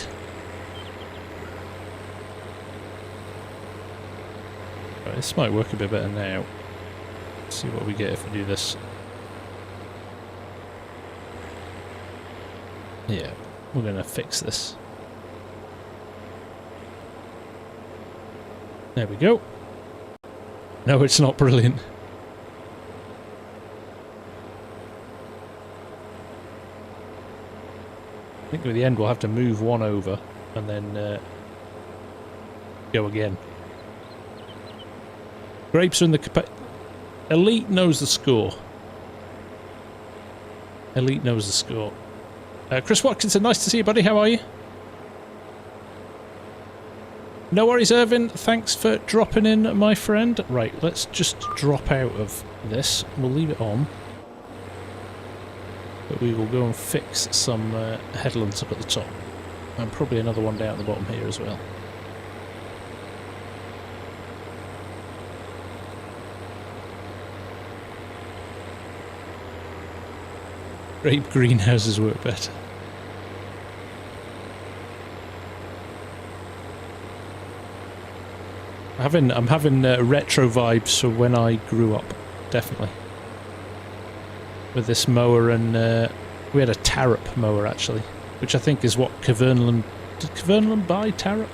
Right, this might work a bit better now. Let's see what we get if we do this. Yeah, we're going to fix this. There we go. No, it's not brilliant. I think at the end we'll have to move one over and then go again. Grapes are in the... Elite knows the score. Elite knows the score. Chris Watkinson, nice to see you, buddy. How are you? No worries, Irvin. Thanks for dropping in, my friend. Right, let's just drop out of this. We'll leave it on. But we will go and fix some headlands up at the top. And probably another one down at the bottom here as well. Grape greenhouses work better. I'm having retro vibes for when I grew up, definitely. With this mower, and we had a Tarrap mower actually, which I think is what Cavernland... Did Cavernland buy Tarrap?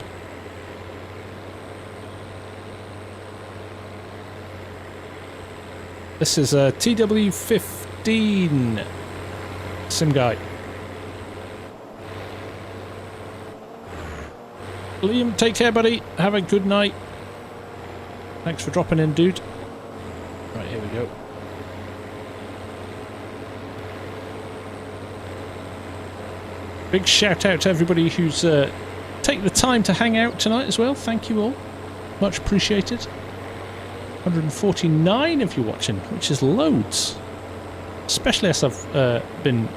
This is a TW15 Sim Guy. Liam, take care, buddy. Have a good night. Thanks for dropping in, dude. Right, here we go. Big shout out to everybody who's taken the time to hang out tonight as well. Thank you all. Much appreciated. 149 if you're watching, which is loads. Especially as I've been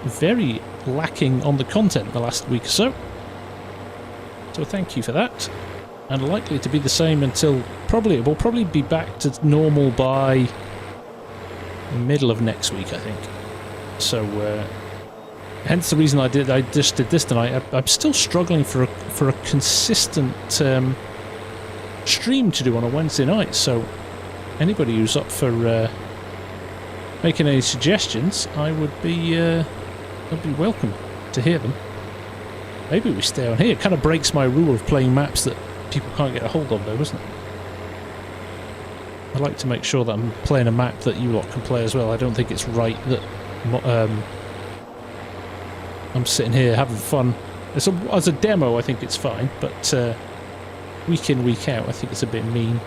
very lacking on the content the last week or so. So thank you for that. And likely to be the same until it will probably be back to normal by middle of next week, I think. So hence the reason I just did this tonight. I'm still struggling for a consistent stream to do on a Wednesday night. So anybody who's up for making any suggestions, I would be welcome to hear them. Maybe we stay on here. It kind of breaks my rule of playing maps that people can't get a hold of, though, doesn't it? I like to make sure that I'm playing a map that you lot can play as well. I don't think it's right that I'm sitting here having fun. As a demo, I think it's fine, but week in, week out, I think it's a bit mean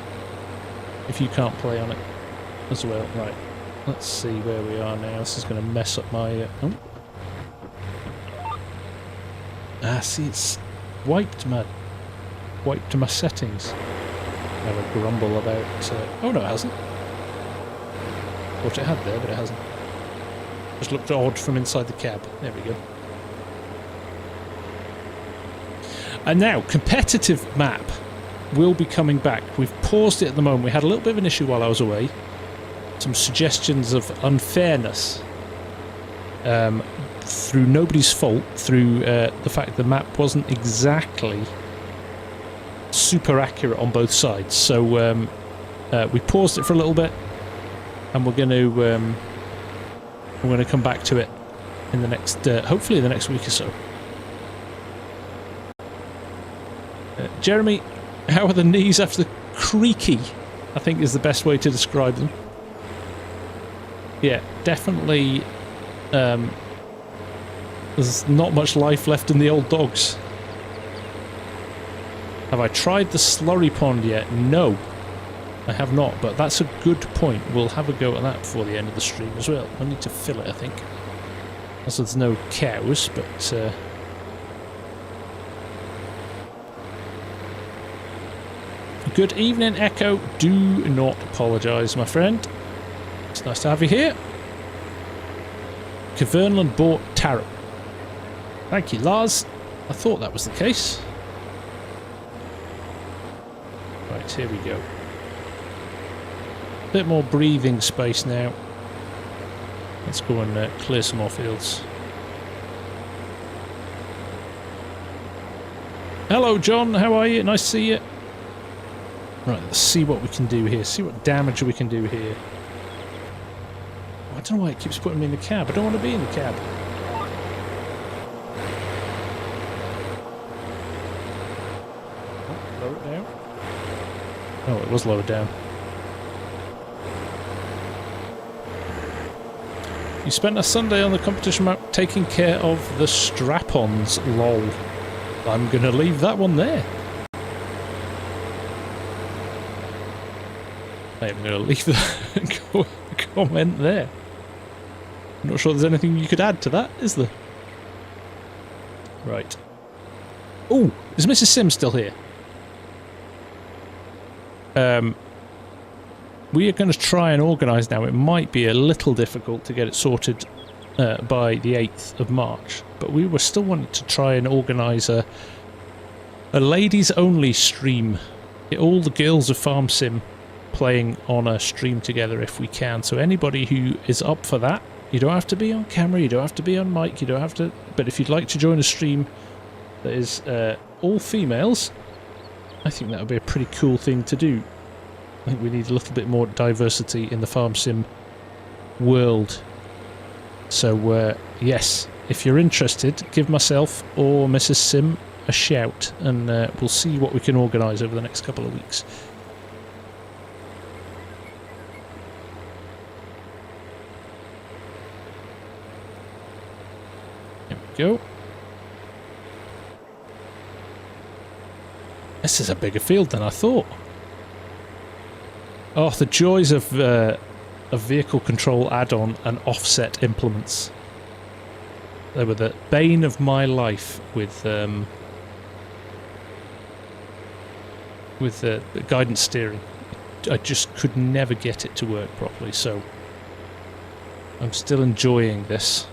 if you can't play on it as well. Right, let's see where we are now. This is going to mess up my... see, it's wiped my settings. I have a grumble about... oh no, it hasn't. Thought it had there, but it hasn't. Just looked odd from inside the cab. There we go. And now, competitive map will be coming back. We've paused it at the moment. We had a little bit of an issue while I was away. Some suggestions of unfairness. Through nobody's fault, through the fact the map wasn't exactly super accurate on both sides. So we paused it for a little bit, and we're going to come back to it in the next, hopefully the next week or so. Jeremy, how are the knees after the creaky? I think is the best way to describe them. Yeah, definitely. There's not much life left in the old dogs. Have I tried the slurry pond yet? No, I have not, but that's a good point. We'll have a go at that before the end of the stream as well. I need to fill it, I think. Also, there's no cows, but... Good evening, Echo. Do not apologise, my friend. It's nice to have you here. Cavernland bought Tarrap. Thank you, Lars. I thought that was the case. Right, here we go. Bit more breathing space now. Let's go and clear some more fields. Hello, John. How are you? Nice to see you. Right, let's see what we can do here. See what damage we can do here. Oh, I don't know why it keeps putting me in the cab. I don't want to be in the cab. Oh, lower it down. Oh, it was lowered down. You spent a Sunday on the competition map taking care of the strap-ons, lol. I'm going to leave that one there. I'm going to leave that comment there. I'm not sure there's anything you could add to that, is there? Right. Oh, is Mrs. Sim still here? We are going to try and organise now. It might be a little difficult to get it sorted by the 8th of March, but we were still wanting to try and organise a ladies-only stream. Get all the girls of FarmSim playing on a stream together if we can. So anybody who is up for that, you don't have to be on camera, you don't have to be on mic, you don't have to... But if you'd like to join a stream that is all females, I think that would be a pretty cool thing to do. I think we need a little bit more diversity in the FarmSim world. So, yes, if you're interested, give myself or Mrs. Sim a shout, and we'll see what we can organise over the next couple of weeks. There we go. This is a bigger field than I thought. Oh, the joys of vehicle control add-on and offset implements. They were the bane of my life with the guidance steering. I just could never get it to work properly, so I'm still enjoying this.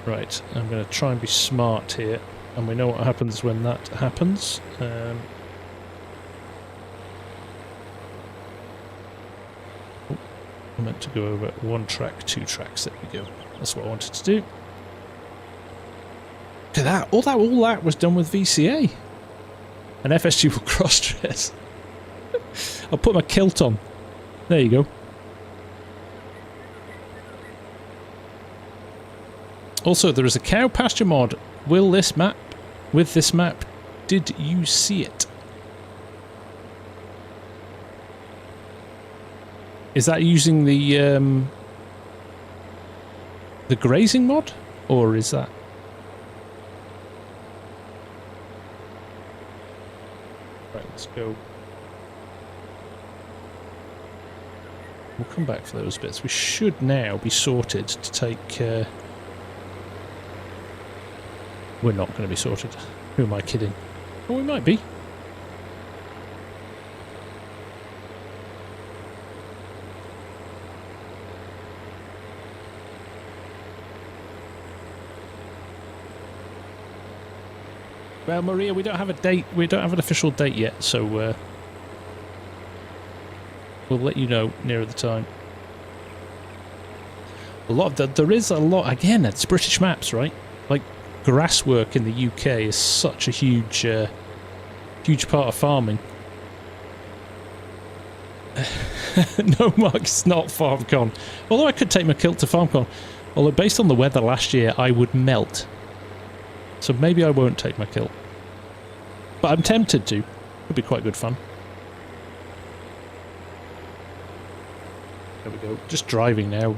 Right, I'm going to try and be smart here, and we know what happens when that happens. I meant to go over 1 track, 2 tracks. There we go. That's what I wanted to do. Look at that. All that was done with VCA. An FS22 cross dress. I'll put my kilt on. There you go. Also, there is a cow pasture mod. With this map, did you see it? Is that using the grazing mod, or is that? Right, let's go. We'll come back for those bits. We should now be sorted to take... We're not going to be sorted. Who am I kidding? Oh, we might be. Well, Maria, we don't have a date. We don't have an official date yet, so we'll let you know nearer the time. There is a lot. Again, it's British maps, right? Like grass work in the UK is such a huge, huge part of farming. No, Mark, it's not FarmCon. Although I could take my kilt to FarmCon. Although based on the weather last year, I would melt. So maybe I won't take my kilt. But I'm tempted to. Could be quite good fun. There we go. Just driving now.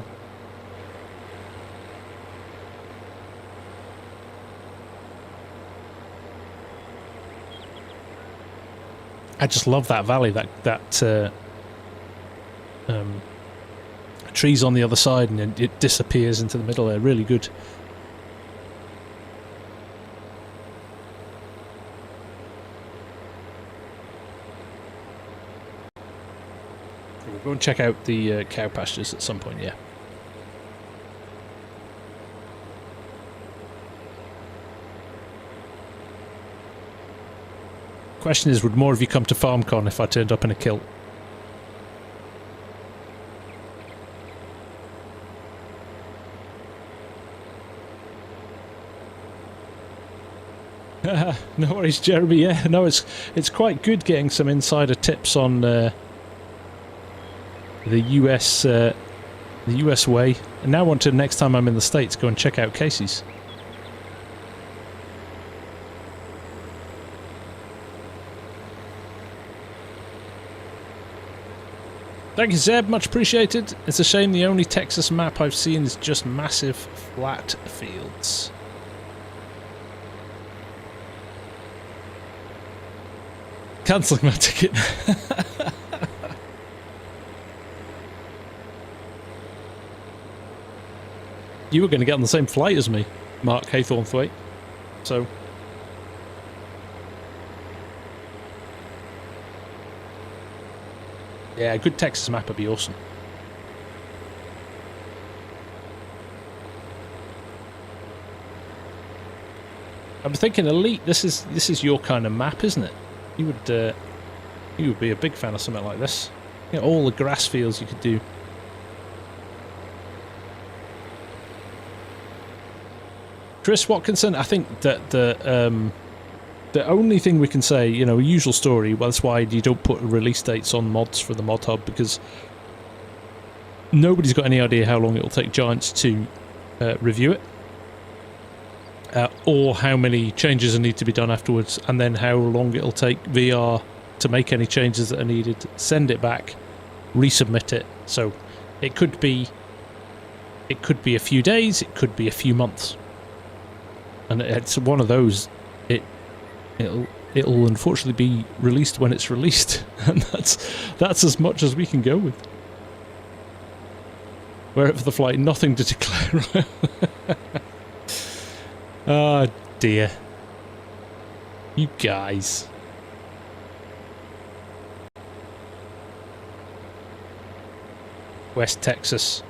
I just love that valley. That trees on the other side, and it disappears into the middle there. Really good. We'll go and check out the cow pastures at some point, yeah. Question is, would more of you come to FarmCon if I turned up in a kilt? No worries, Jeremy. Yeah, no, it's quite good getting some insider tips on the US way. And now I want to, next time I'm in the States, go and check out Casey's. Thank you, Zeb. Much appreciated. It's a shame the only Texas map I've seen is just massive flat fields. Cancelling my ticket. You were going to get on the same flight as me, Mark Haythornthwaite. So... yeah, a good Texas map would be awesome. I'm thinking Elite, this is your kind of map, isn't it? You would be a big fan of something like this. You know, all the grass fields you could do. Chris Watkinson, I think that the only thing we can say, you know, usual story, well, that's why you don't put release dates on mods for the mod hub, because nobody's got any idea how long it will take Giants to review it, or how many changes need to be done afterwards, and then how long it'll take VR to make any changes that are needed, send it back, resubmit it. So it could be a few days, it could be a few months, and it's one of those. It'll unfortunately be released when it's released, and that's as much as we can go with. We're up for the flight, nothing to declare. Oh dear. You guys. West Texas.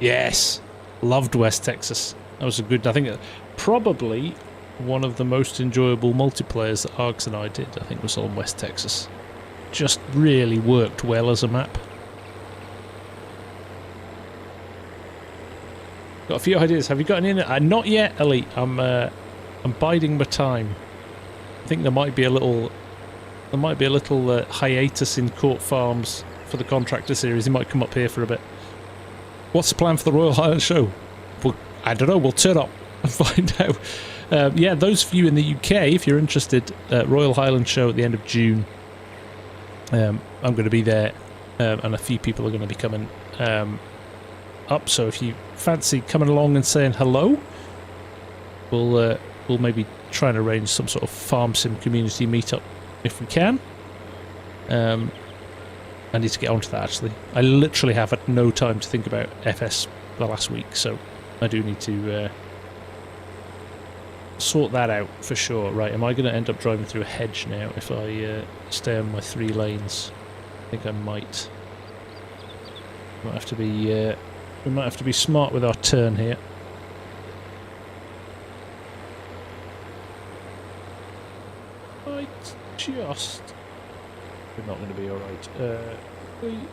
Yes. Loved West Texas. That was a good, I think, probably one of the most enjoyable multiplayers that Args and I did, I think, was on West Texas. Just really worked well as a map. Got a few ideas. Have you got any in it? Not yet, Elite. I'm biding my time. I think there might be a little hiatus in Court Farms for the Contractor series. He might come up here for a bit. What's the plan for the Royal Highland show? Well, I don't know. We'll turn up and find out. Yeah, those of you in the UK, if you're interested, Royal Highland show at the end of June. I'm going to be there, and a few people are going to be coming up. So if you fancy coming along and saying hello, we'll maybe try and arrange some sort of FarmSim community meetup if we can. I need to get onto that, actually. I literally have had no time to think about FS the last week, so I do need to sort that out for sure. Right, am I going to end up driving through a hedge now if I stay on my 3 lanes? I think I might. Might have to be. We might have to be smart with our turn here. We're not going to be alright.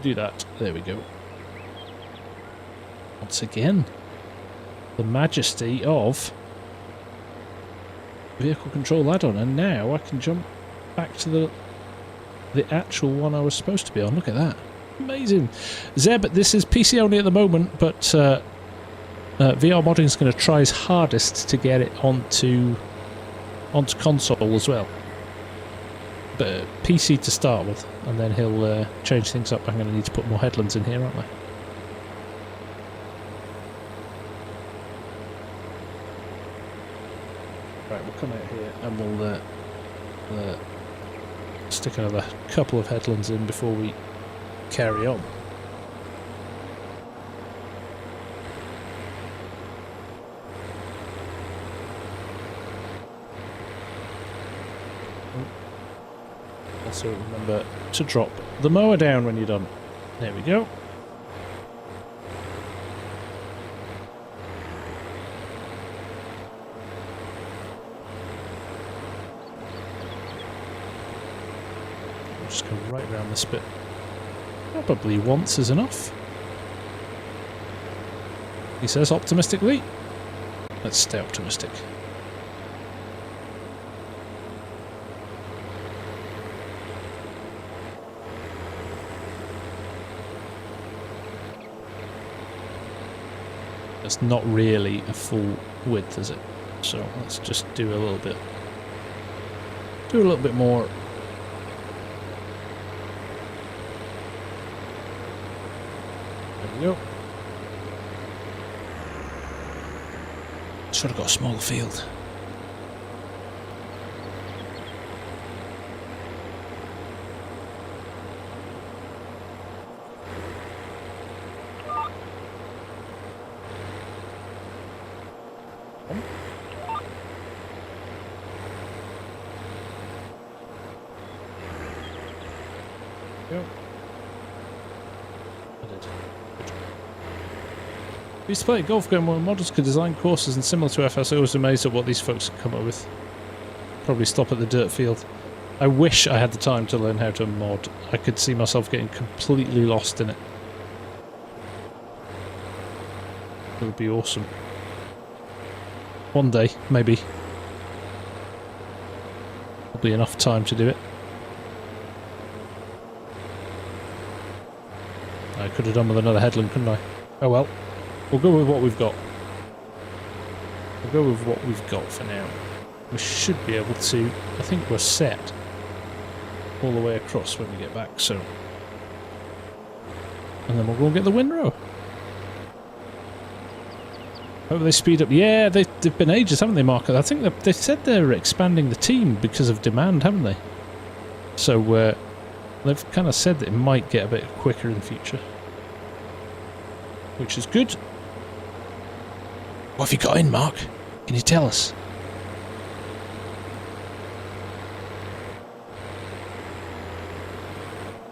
Do that. There we go. Once again, the majesty of vehicle control add-on, and now I can jump back to the actual one I was supposed to be on. Look at that. Amazing. Zeb, this is PC only at the moment, but VR Modding is going to try his hardest to get it onto console as well. But PC to start with, and then he'll change things up. I'm going to need to put more headlands in here, aren't I? Right, we'll come out here and we'll stick another couple of headlands in before we carry on. Also remember to drop the mower down when you're done. There we go. Just go right around this bit. Probably once is enough, he says optimistically. Let's stay optimistic. That's not really a full width, is it? So let's just do a little bit. Do a little bit more. There we go. Should have got a smaller field. We used to play a golf game where models could design courses, and similar to FS, I was amazed at what these folks could come up with. Probably stop at the dirt field. I wish I had the time to learn how to mod. I could see myself getting completely lost in it. It would be awesome. One day, maybe. There'll be enough time to do it. I could have done with another headland, couldn't I? Oh well. We'll go with what we've got. We'll go with what we've got for now. We should be able to... I think we're set all the way across when we get back, so... And then we'll go and get the windrow. Hope they speed up. Yeah, they've been ages, haven't they, Mark? I think they said they're expanding the team because of demand, haven't they? So, they've kind of said that it might get a bit quicker in the future. Which is good. What have you got in, Mark? Can you tell us?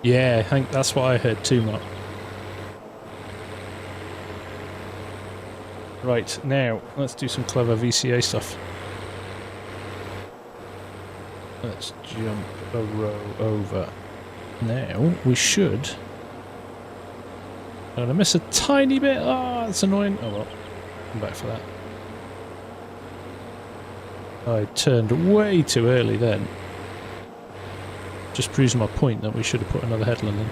Yeah, I think that's what I heard too, Mark. Right, now, let's do some clever VCA stuff. Let's jump a row over. Now, we should... I'm going to miss a tiny bit. Oh, that's annoying. Oh well, come back for that. I turned way too early then. Just proves my point that we should have put another headland in.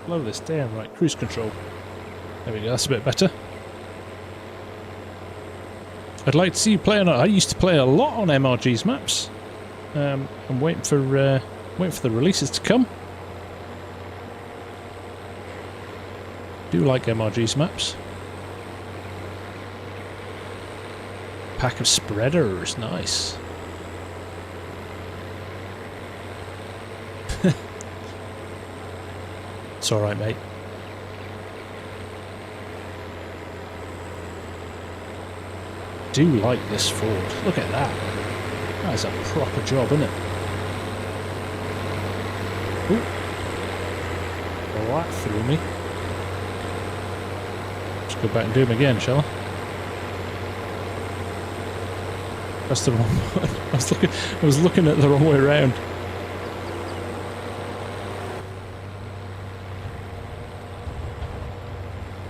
Slow this down, right, cruise control. There we go, that's a bit better. I'd like to see you play on it. I used to play a lot on MRG's maps. I'm waiting for the releases to come. Do like MRG's maps. Pack of spreaders, nice. It's alright, mate. Do like this Ford. Look at that. That is a proper job, isn't it? Ooh. Well, that threw me. Let's go back and do them again, shall I? That's the wrong one. I was looking at the wrong way around.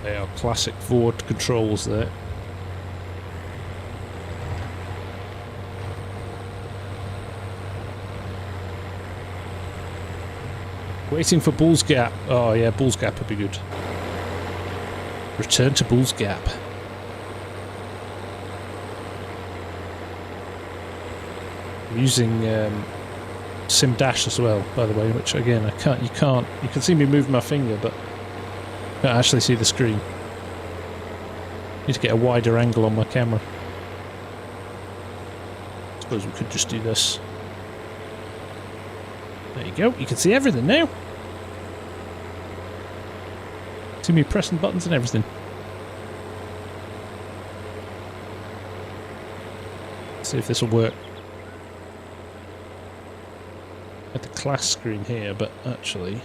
They are classic Ford controls there. Waiting for Bull's Gap. Oh yeah, Bull's Gap would be good. Return to Bull's Gap. I'm using Sim Dash as well, by the way, which again I can't. You can see me moving my finger, but I can't actually see the screen. Need to get a wider angle on my camera. I suppose we could just do this. There you go, you can see everything now. See me pressing buttons and everything. Let's see if this will work. At the class screen here, but actually...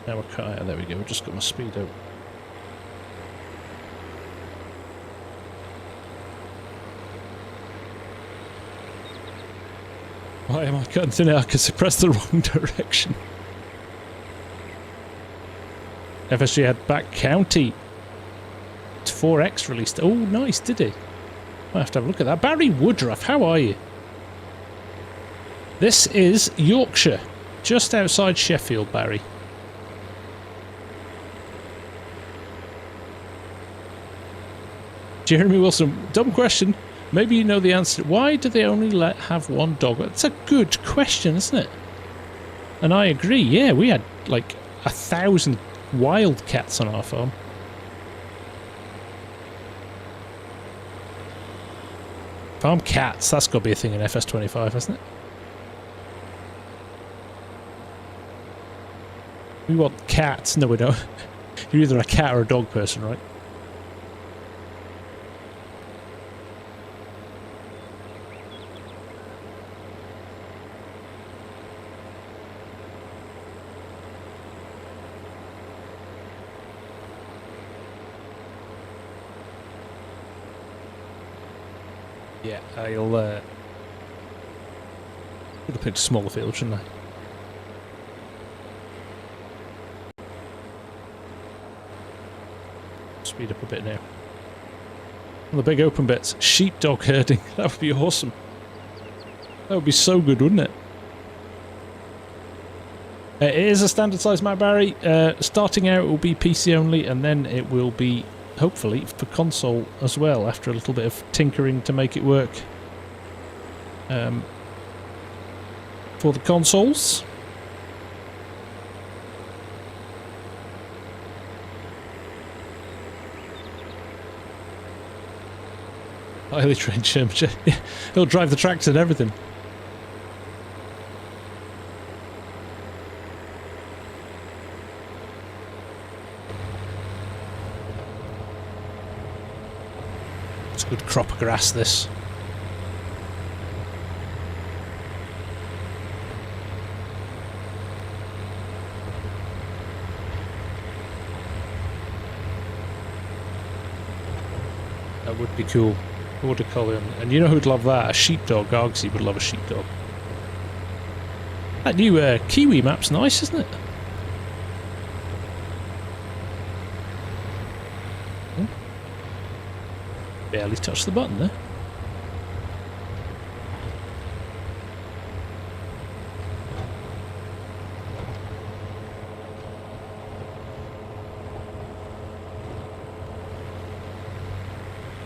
Now we're cut out, there we go, we've just got my speed out. Why am I cutting it? I could suppress the wrong direction. FSG had back county 4X released. Oh, nice, did he? I'll have to have a look at that. Barry Woodruff, how are you? This is Yorkshire, just outside Sheffield, Barry. Jeremy Wilson, dumb question. Maybe you know the answer. Why do they only have one dog? That's a good question, isn't it? And I agree, yeah, we had like 1,000 wild cats on our farm. Farm cats, that's got to be a thing in FS25, hasn't it? We want cats. No, we don't. You're either a cat or a dog person, right? Yeah, I'll could have picked a smaller field, shouldn't I? Speed up a bit now. On the big open bits, sheepdog herding. That would be awesome. That would be so good, wouldn't it? It is a standard size map, Barry. Starting out it will be PC only, and then it will be hopefully for console as well after a little bit of tinkering to make it work for the consoles. Highly trained Sherman. He'll drive the tractor and everything. It's a good crop of grass, this. That would be cool. Border collie, and you know who'd love that? A sheepdog. Argsy would love a sheepdog. That new Kiwi map's nice, isn't it? Oh. Barely touched the button there.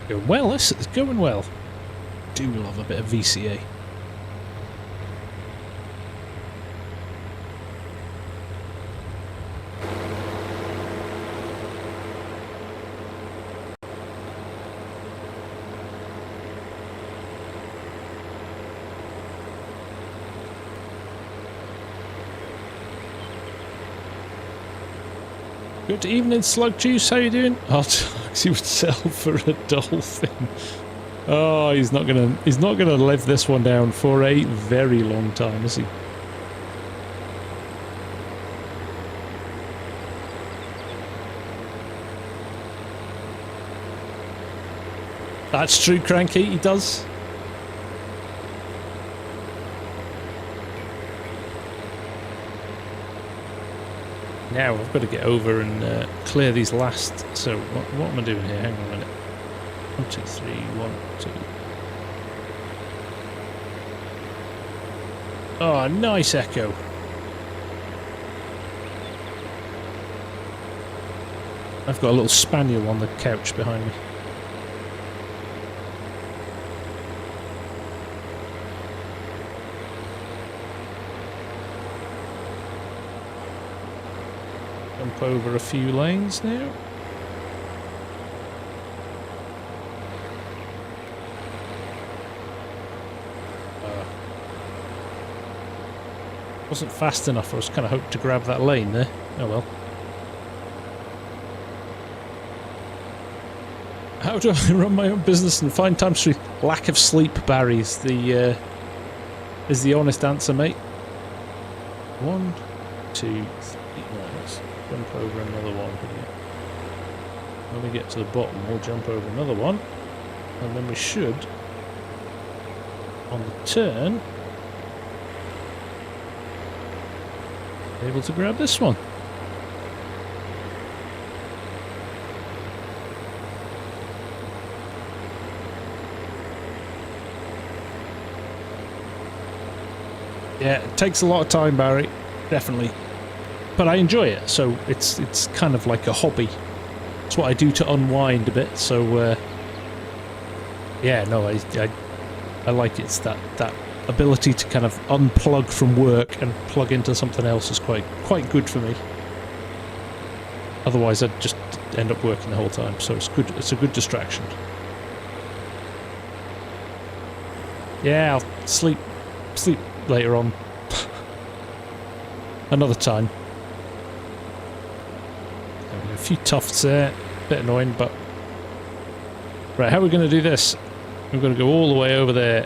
Going well, this is going well. Do love a bit of VCA. Good evening, Slug Juice. How you doing? Oh, he would sell for a dolphin. Oh, he's not gonna live this one down for a very long time, is he? That's true, Cranky. He does. Now I've got to get over and clear these last. So what am I doing here? Hang on a minute. 1, 2, 3, 1, 2. Oh, nice echo. I've got a little spaniel on the couch behind me. Jump over a few lanes now. Wasn't fast enough. I was kind of hoping to grab that lane there. Oh well. How do I run my own business and find time to lack of sleep, Barry, is the honest answer, mate. 1, 2, 3. Let's jump over another one here. When we get to the bottom, we'll jump over another one, and then we should, on the turn, be able to grab this one. Yeah, it takes a lot of time, Barry, definitely. But I enjoy it, so it's kind of like a hobby. It's what I do to unwind a bit, so yeah, no, I like it. It's that ability to kind of unplug from work and plug into something else is quite good for me. Otherwise I'd just end up working the whole time, so it's good. It's a good distraction. Yeah, I'll sleep later on. Another time. A few tufts there, bit annoying, but right, how are we going to do this? We're going to go all the way over there.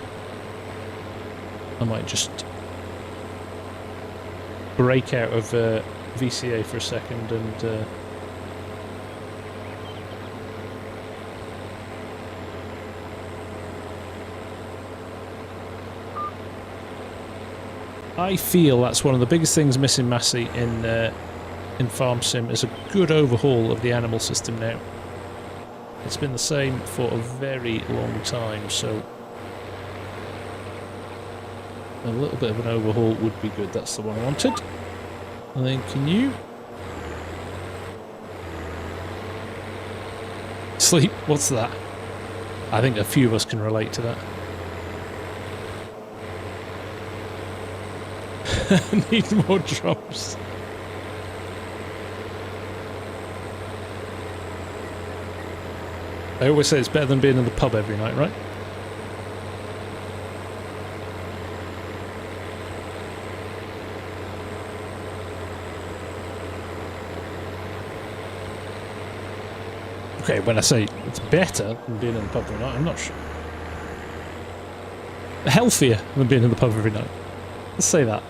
I might just break out of VCA for a second and I feel that's one of the biggest things missing, Massey, in FarmSim is a good overhaul of the animal system now. It's been the same for a very long time, so a little bit of an overhaul would be good. That's the one I wanted. And then can you sleep? What's that? I think a few of us can relate to that. Need more drops. I always say it's better than being in the pub every night, right? Okay, when I say it's better than being in the pub every night, I'm not sure. Healthier than being in the pub every night. Let's say that.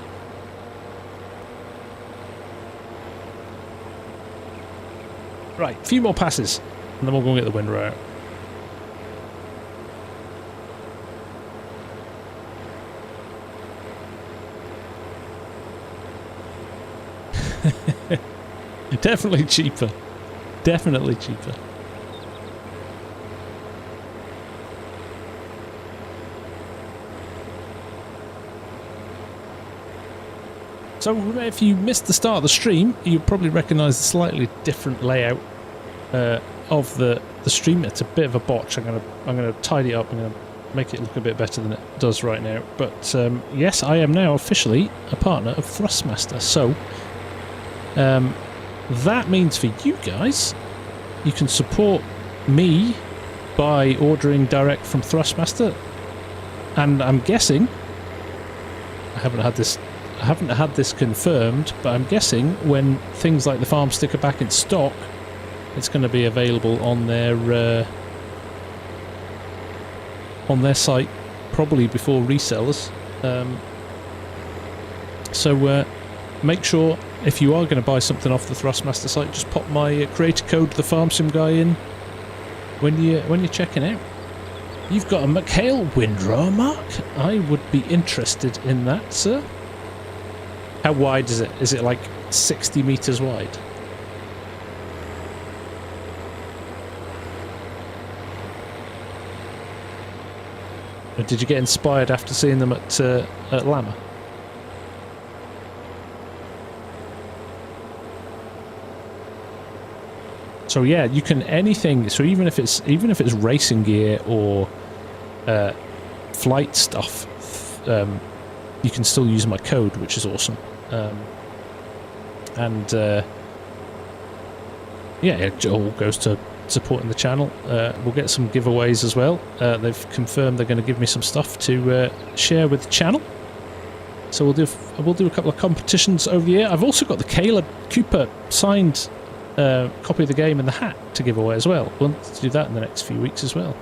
Right, a few more passes, and then we'll go and get the windrow out. Definitely cheaper. Definitely cheaper. So if you missed the start of the stream, you probably recognise the slightly different layout of the stream. It's a bit of a botch. I'm gonna tidy it up. I'm gonna make it look a bit better than it does right now. But yes, I am now officially a partner of Thrustmaster. So that means for you guys, you can support me by ordering direct from Thrustmaster. And I'm guessing, I haven't had this confirmed, but I'm guessing when things like the farm stick are back in stock, it's going to be available on their site, probably before resellers. So make sure if you are going to buy something off the Thrustmaster site, just pop my creator code, THEFARMSIMGUY, in when you're checking out. You've got a McHale windrower, Mark? I would be interested in that, sir. How wide is it? Is it like 60 meters wide? Or did you get inspired after seeing them at Lama? So yeah, you can anything. So even if it's racing gear or flight stuff, you can still use my code, which is awesome. Yeah, it all goes to supporting the channel. We'll get some giveaways as well. They've confirmed they're going to give me some stuff to share with the channel. So we'll do a couple of competitions over the year. I've also got the Caleb Cooper signed copy of the game and the hat to give away as well. We'll do that in the next few weeks as well.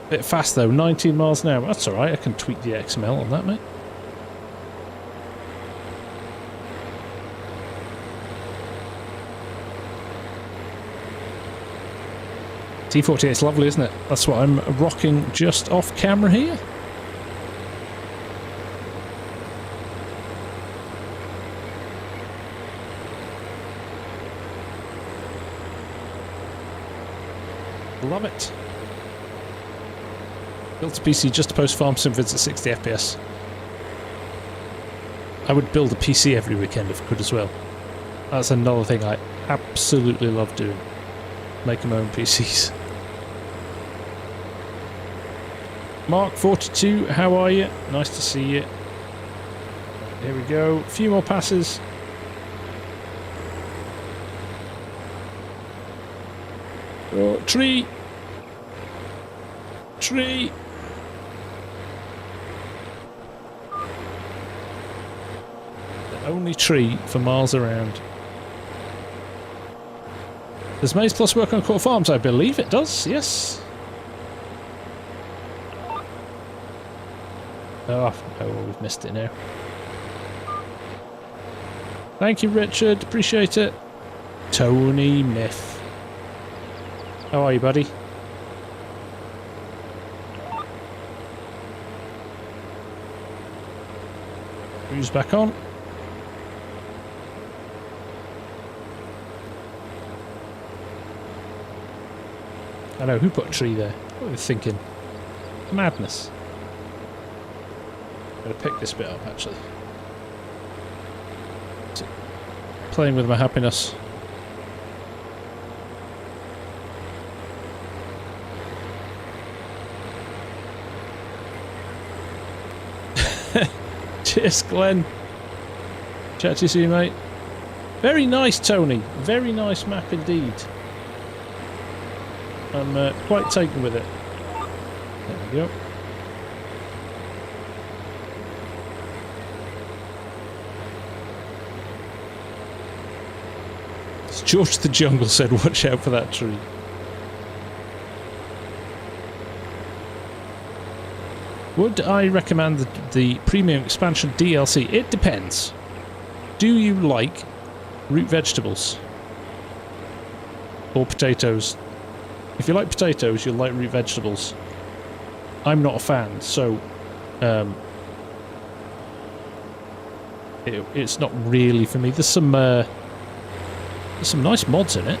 Bit fast though, 19 miles an hour. That's alright, I can tweak the XML on that, mate. T48 is lovely, isn't it? That's what I'm rocking just off camera here. Love it. Built a PC just to post FarmSim vids at 60 FPS. I would build a PC every weekend if I could as well. That's another thing I absolutely love doing. Making my own PCs. Mark42, how are you? Nice to see you. Here we go. A few more passes. Oh, tree! Tree! The only tree for miles around. Does Maze Plus work on core farms? I believe it does, yes. Oh, well, we've missed it now. Thank you, Richard. Appreciate it. Tony Myth. How are you, buddy? Who's back on? I know, who put a tree there? What were they thinking? Madness. I'm going to pick this bit up, actually. Playing with my happiness. Cheers, Glenn. Chat to you soon, mate. Very nice, Tony. Very nice map indeed. I'm quite taken with it. There we go. George the Jungle said, watch out for that tree. Would I recommend the premium expansion DLC? It depends. Do you like root vegetables? Or potatoes? If you like potatoes, you'll like root vegetables. I'm not a fan, so it's not really for me. There's some nice mods in it.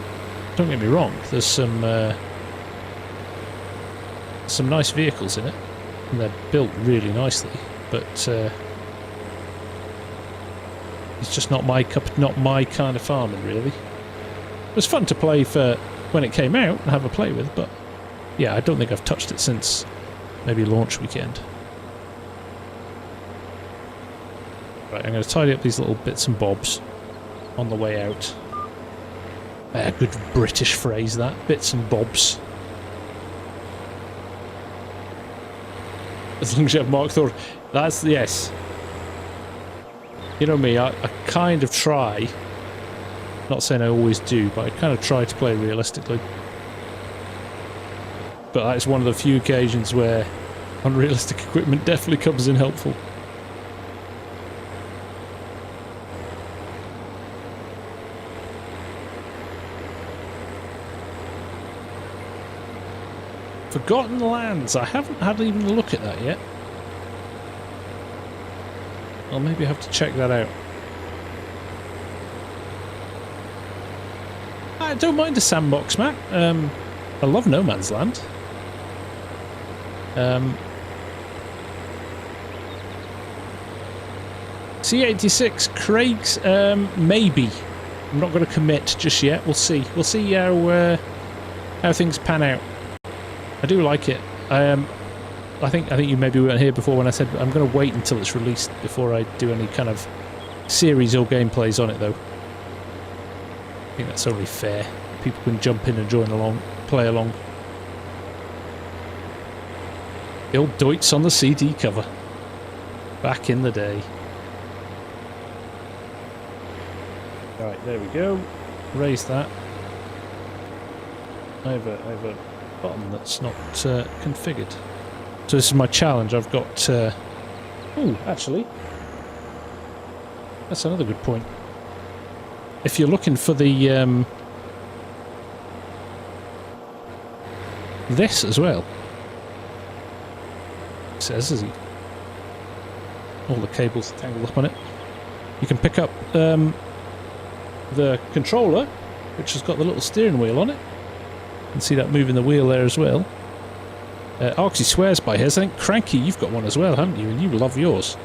Don't get me wrong. There's some nice vehicles in it, and they're built really nicely. But it's just not my kind of farming, really. It was fun to play for when it came out and have a play with, but yeah, I don't think I've touched it since maybe launch weekend. Right, I'm going to tidy up these little bits and bobs on the way out. A good British phrase, that. Bits and bobs. As long as you have Mark Thor. That's, yes. You know me, I kind of try. Not saying I always do, but I kind of try to play realistically. But that's one of the few occasions where unrealistic equipment definitely comes in helpful. Forgotten Lands. I haven't had even a look at that yet. I'll maybe have to check that out. I don't mind a sandbox map. I love No Man's Land. C86 Craig's maybe. I'm not going to commit just yet. We'll see. We'll see how things pan out. I do like it. I think you maybe weren't here before when I said I'm going to wait until it's released before I do any kind of series or gameplays on it, though. I think that's only fair. People can jump in and join along, play along. The old Deutz on the CD cover. Back in the day. Right, there we go. Raise that. I have a button that's not configured. So this is my challenge. I've got... oh, actually. That's another good point. If you're looking for the... this as well. It says, is he? All the cables tangled up on it. You can pick up the controller, which has got the little steering wheel on it. You can see that moving the wheel there as well. Arksy swears by his. I think Cranky, you've got one as well, haven't you? And you love yours.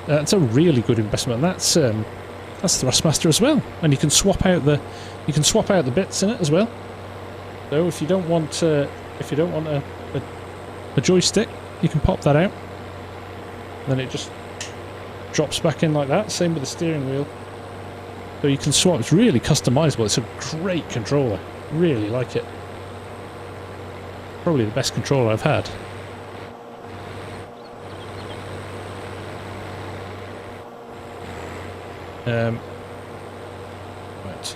It's a really good investment. That's Thrustmaster as well, and you can swap out the bits in it as well. So if you don't want a joystick, you can pop that out. Then it just drops back in like that. Same with the steering wheel. So you can swap. It's really customizable. It's a great controller. Really like it. Probably the best controller I've had. Right.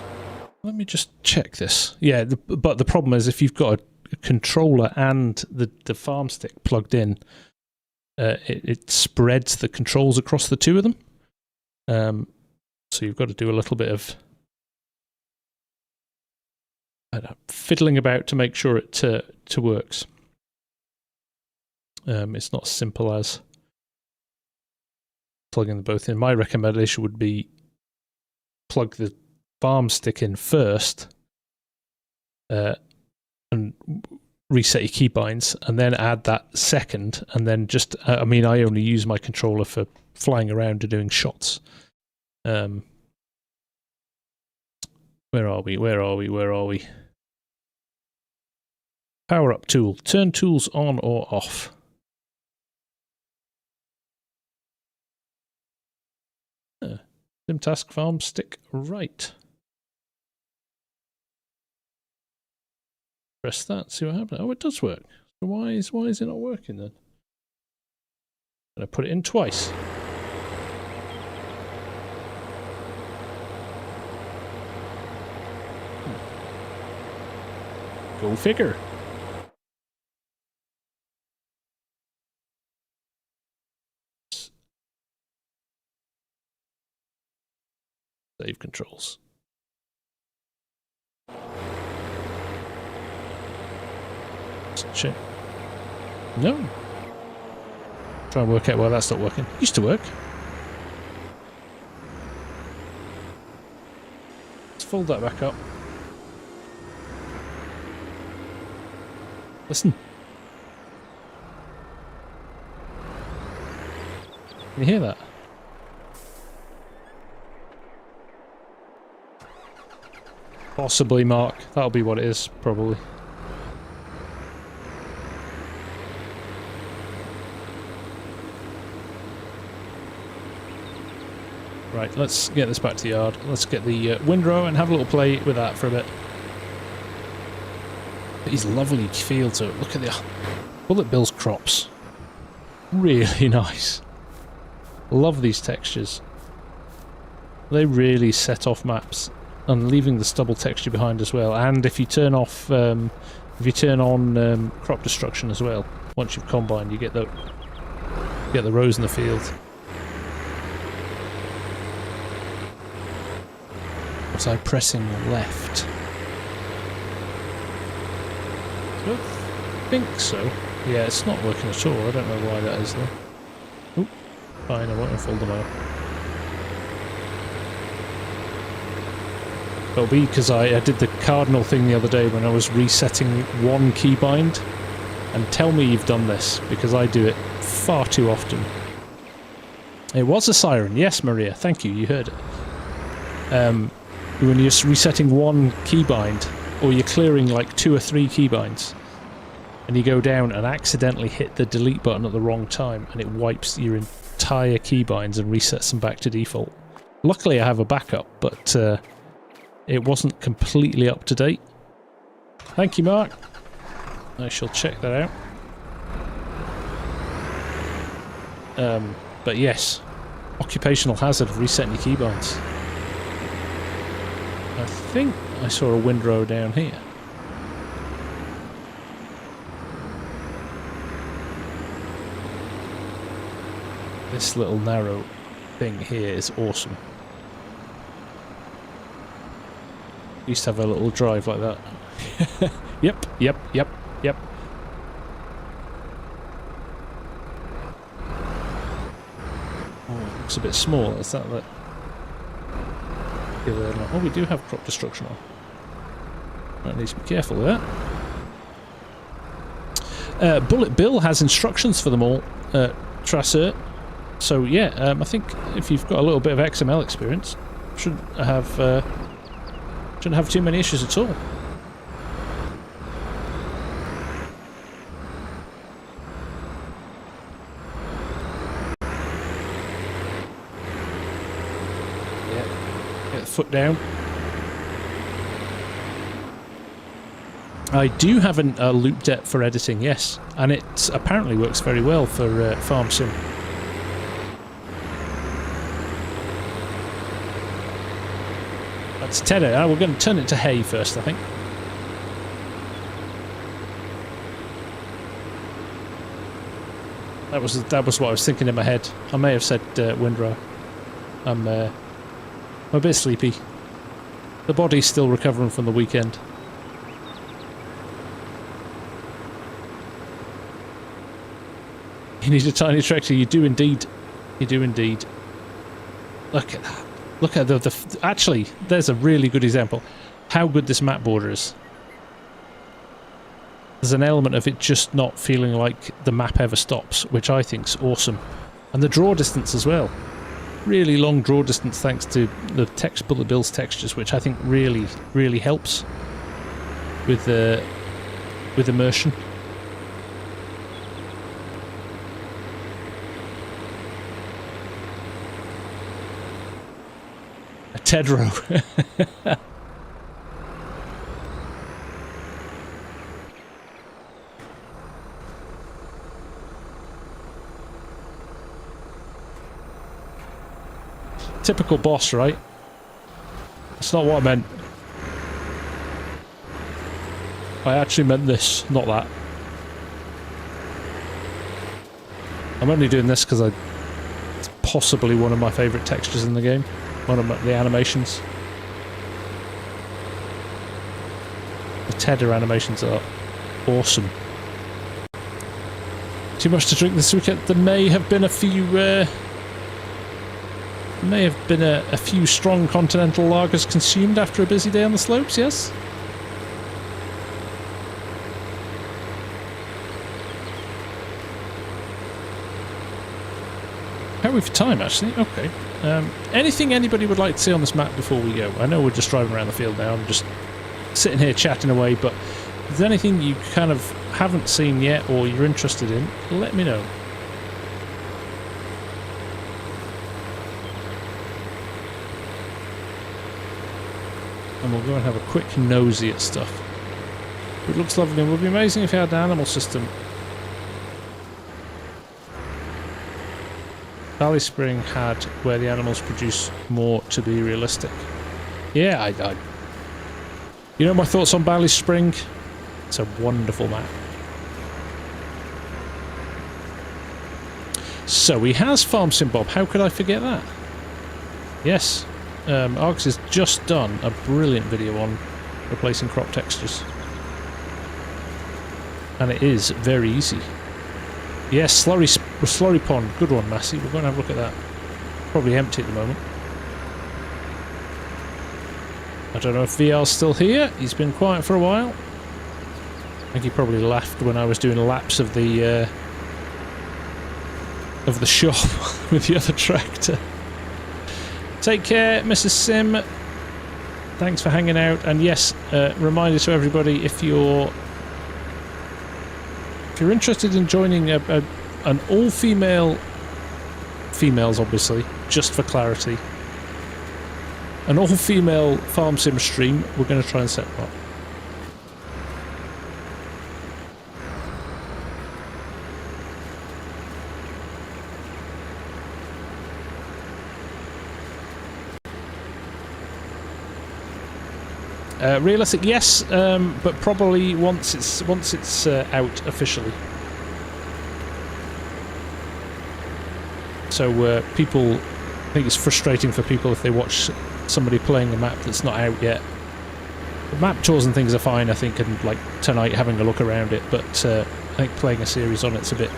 Let me just check this. Yeah, but the problem is if you've got a controller and the farm stick plugged in, it spreads the controls across the two of them. So you've got to do a little bit of fiddling about to make sure it works. It's not as simple as plugging them both in. My recommendation would be plug the farm stick in first and reset your keybinds, and then add that second, and then just I mean, I only use my controller for flying around and doing shots. Where are we? Power up tool. Turn tools on or off. Sim task farm stick right. Press that, see what happens. Oh, it does work. So why is it not working then? I'm gonna put it in twice. Go figure. Save controls. Let's check. No. Try and work out why that's not working. Used to work. Let's fold that back up. Listen. Can you hear that? Possibly, Mark. That'll be what it is, probably. Right, let's get this back to the yard. Let's get the windrow and have a little play with that for a bit. These lovely fields. So look at the bullet bills crops. Really nice. Love these textures. They really set off maps. And leaving the stubble texture behind as well. And if you turn off, if you turn on crop destruction as well, once you've combined, you get the rows in the field. Was I pressing left? I don't think so. Yeah, it's not working at all. I don't know why that is though. Oop, fine. I won't unfold them out. It'll be because I did the cardinal thing the other day when I was resetting one keybind. And tell me you've done this, because I do it far too often. It was a siren. Yes, Maria. Thank you. You heard it. When you're resetting one keybind, or you're clearing like 2 or 3 keybinds, and you go down and accidentally hit the delete button at the wrong time, and it wipes your entire keybinds and resets them back to default. Luckily I have a backup, but it wasn't completely up to date. Thank you, Mark. I shall check that out. But yes, occupational hazard of resetting your keybinds. I think I saw a windrow down here. This little narrow thing here is awesome. Used to have a little drive like that. Yep. Oh, it looks a bit small. Is that like... Oh, we do have crop destruction on. Right, need to be careful with that. Bullet Bill has instructions for them all, Tracer. So yeah, I think if you've got a little bit of XML experience, shouldn't have too many issues at all. Yeah, get the foot down. I do have a loop depth for editing, yes, and it apparently works very well for FarmSim. That's Tedder. We're going to turn it to hay first, I think. That was what I was thinking in my head. I may have said windrow. I'm a bit sleepy. The body's still recovering from the weekend. You need a tiny tractor. You do indeed. You do indeed. Look at that. Look at the actually, there's a really good example. How good this map border is. There's an element of it just not feeling like the map ever stops, which I think's awesome. And the draw distance as well. Really long draw distance thanks to the Bullet Bill's textures, which I think really, really helps with immersion. Tedro. Typical boss, right? That's not what I meant. I actually meant this, not that. I'm only doing this because it's possibly one of my favourite textures in the game. One of the animations. The Tedder animations are awesome. Too much to drink this weekend. There may have been a few strong continental lagers consumed after a busy day on the slopes, yes? How are we for time, actually? Okay. Anything anybody would like to see on this map before we go? I know we're just driving around the field now. I'm just sitting here chatting away, but if there's anything you kind of haven't seen yet or you're interested in, let me know. And we'll go and have a quick nosy at stuff. It looks lovely and would be amazing if you had an animal system. Valley Spring had where the animals produce more to be realistic. Yeah, I you know my thoughts on Valley Spring? It's a wonderful map. So he has FarmSim Bob. How could I forget that? Yes, Argus has just done a brilliant video on replacing crop textures. And it is very easy. Yes, Slurry Pond. Good one, Massey. We're going to have a look at that. Probably empty at the moment. I don't know if VR's still here. He's been quiet for a while. I think he probably left when I was doing laps of the shop with the other tractor. Take care, Mrs. Sim. Thanks for hanging out. And yes, reminder to everybody, if you're interested in joining an all-female, females obviously, just for clarity, an all-female FarmSim stream, we're going to try and set one up. Realistic, yes, but probably once it's out officially. So people, I think it's frustrating for people if they watch somebody playing a map that's not out yet. The map tours and things are fine, I think, and like tonight having a look around it. But I think playing a series on it's a bit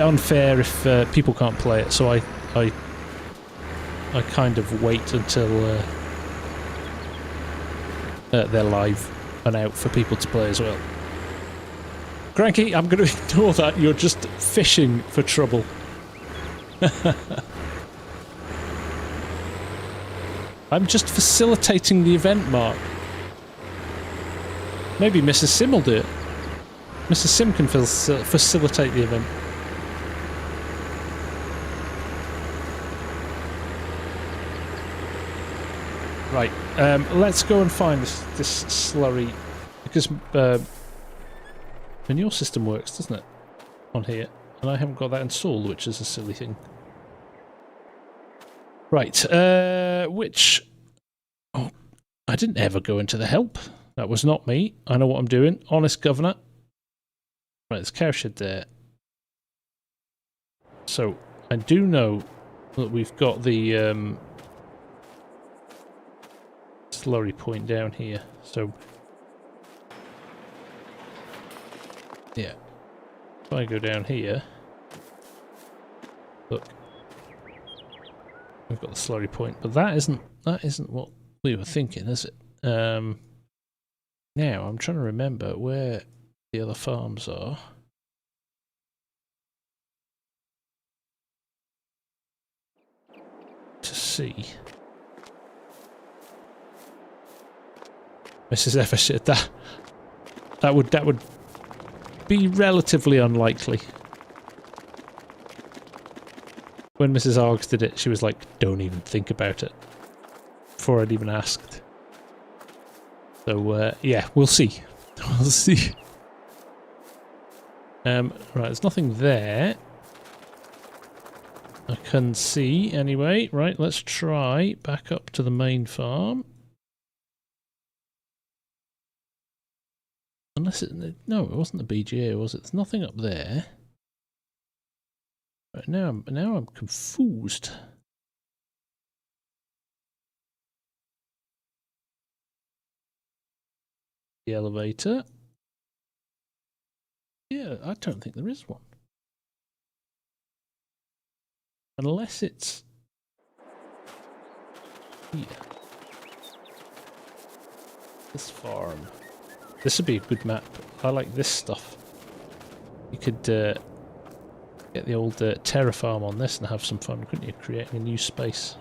unfair if people can't play it. So I kind of wait until they're live and out for people to play as well. Cranky, I'm going to ignore that. You're just fishing for trouble. I'm just facilitating the event, Mark. Maybe Mrs. Sim will do it. Mrs. Sim can facilitate the event. Right, let's go and find this slurry, because manure system works, doesn't it, on here? And I haven't got that installed, which is a silly thing. Right, which... Oh, I didn't ever go into the help. That was not me. I know what I'm doing. Honest governor. Right, there's cowshed there. So, I do know that we've got the slurry point down here. So, yeah. If I go down here, look. We've got the slurry point, but that isn't what we were thinking, is it? Now I'm trying to remember where the other farms are. To see. Mrs. FS, that would be relatively unlikely. When Mrs. Args did it, she was like, "Don't even think about it," before I'd even asked. So yeah, we'll see. We'll see. Right, there's nothing there. I can see anyway. Right, let's try back up to the main farm. Unless it... No, it wasn't the BGA, was it? There's nothing up there. Right, now I'm confused. The elevator. Yeah, I don't think there is one. Unless it's here. This farm. This would be a good map. I like this stuff. You could get the old Terra farm on this and have some fun, couldn't you? Creating a new space.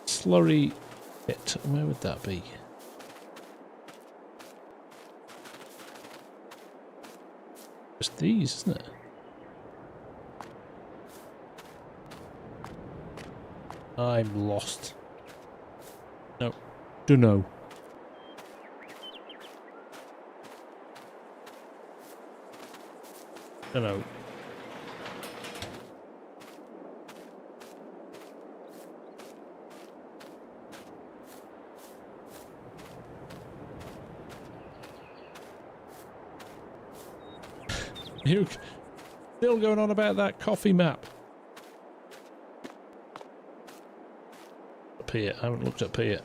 Slurry pit. Where would that be? Just these, isn't it? I'm lost. No. Dunno. Dunno. You still going on about that coffee map? Up here. I haven't looked up here.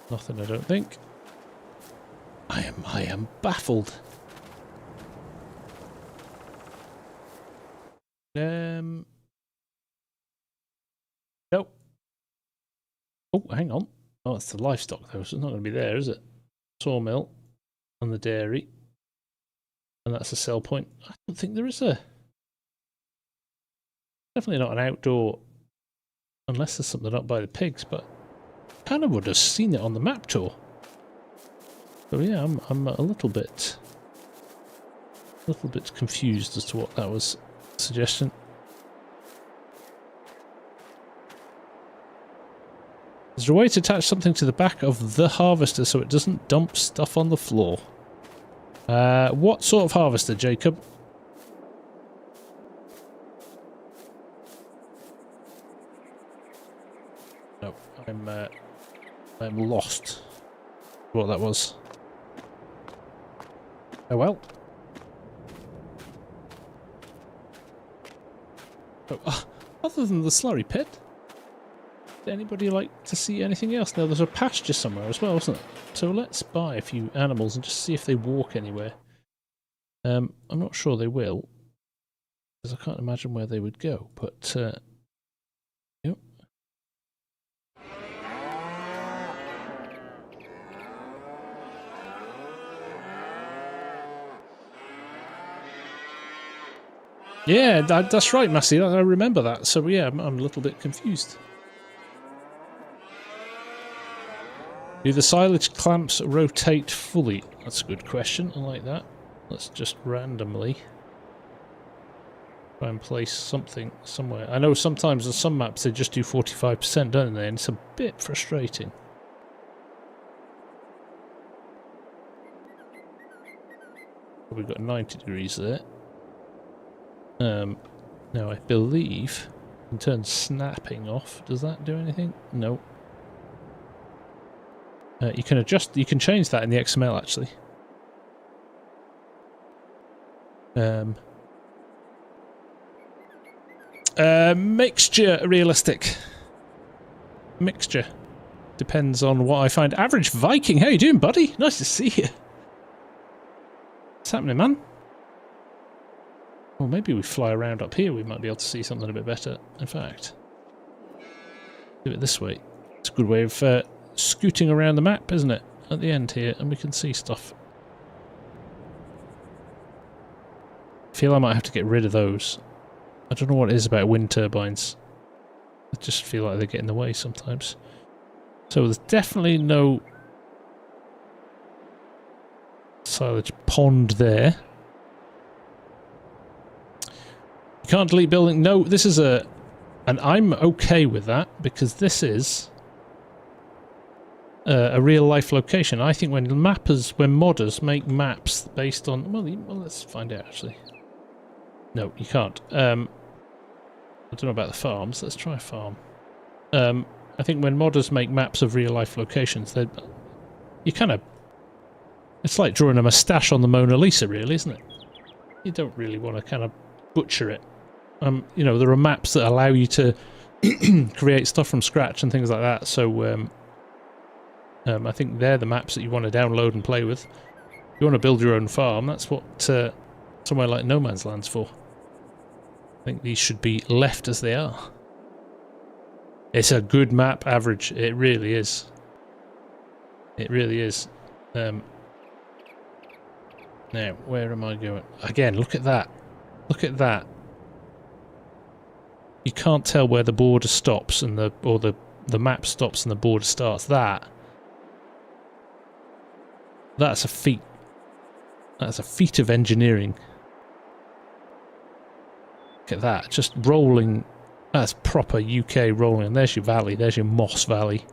Nothing, I don't think. I am baffled. Nope. Oh, hang on. Oh, it's the livestock though, so it's not going to be there, is it? Sawmill and the dairy. And that's a sell point. I don't think there is a... Definitely not an outdoor... Unless there's something up by the pigs, but... Kind of would have seen it on the map tour. So yeah, I'm a little bit confused as to what that was suggestion. Is there a way to attach something to the back of the harvester so it doesn't dump stuff on the floor? What sort of harvester, Jacob? No, I'm lost. What that was. Oh well. Oh, other than the slurry pit, would anybody like to see anything else? Now there's a pasture somewhere as well, isn't it? So let's buy a few animals and just see if they walk anywhere. I'm not sure they will, because I can't imagine where they would go, but yep. Yeah, that's right, Massey. I remember that. So yeah, I'm a little bit confused. Do the silage clamps rotate fully? That's a good question. I like that. Let's just randomly try and place something somewhere. I know sometimes on some maps they just do 45%, don't they? And it's a bit frustrating. We've got 90 degrees there. Now I believe you can turn snapping off. Does that do anything? No. You can adjust, you can change that in the XML actually. Mixture realistic. Mixture. Depends on what I find. Average Viking, how you doing, buddy? Nice to see you. What's happening, man? Well, maybe we fly around up here, we might be able to see something a bit better. In fact, do it this way. It's a good way of scooting around the map, isn't it? At the end here, and we can see stuff. I feel I might have to get rid of those. I don't know what it is about wind turbines. I just feel like they get in the way sometimes. So there's definitely no silage pond there. You can't delete building. No, this is a... And I'm okay with that, because this is a real-life location. I think when modders make maps based on... Well, let's find out, actually. No, you can't. I don't know about the farms. Let's try a farm. I think when modders make maps of real-life locations, you kind of... It's like drawing a moustache on the Mona Lisa, really, isn't it? You don't really want to kind of butcher it. You know, there are maps that allow you to create stuff from scratch and things like that, so I think they're the maps that you want to download and play with. If you want to build your own farm, that's what somewhere like No Man's Land's for. I think these should be left as they are. It's a good map, average. It really is. It really is. Now, where am I going? Again, look at that. Look at that. You can't tell where the border stops and the map stops and the border starts. That's a feat. That's a feat of engineering. Look at that, just rolling. That's proper UK rolling. There's your valley, there's your Moss Valley.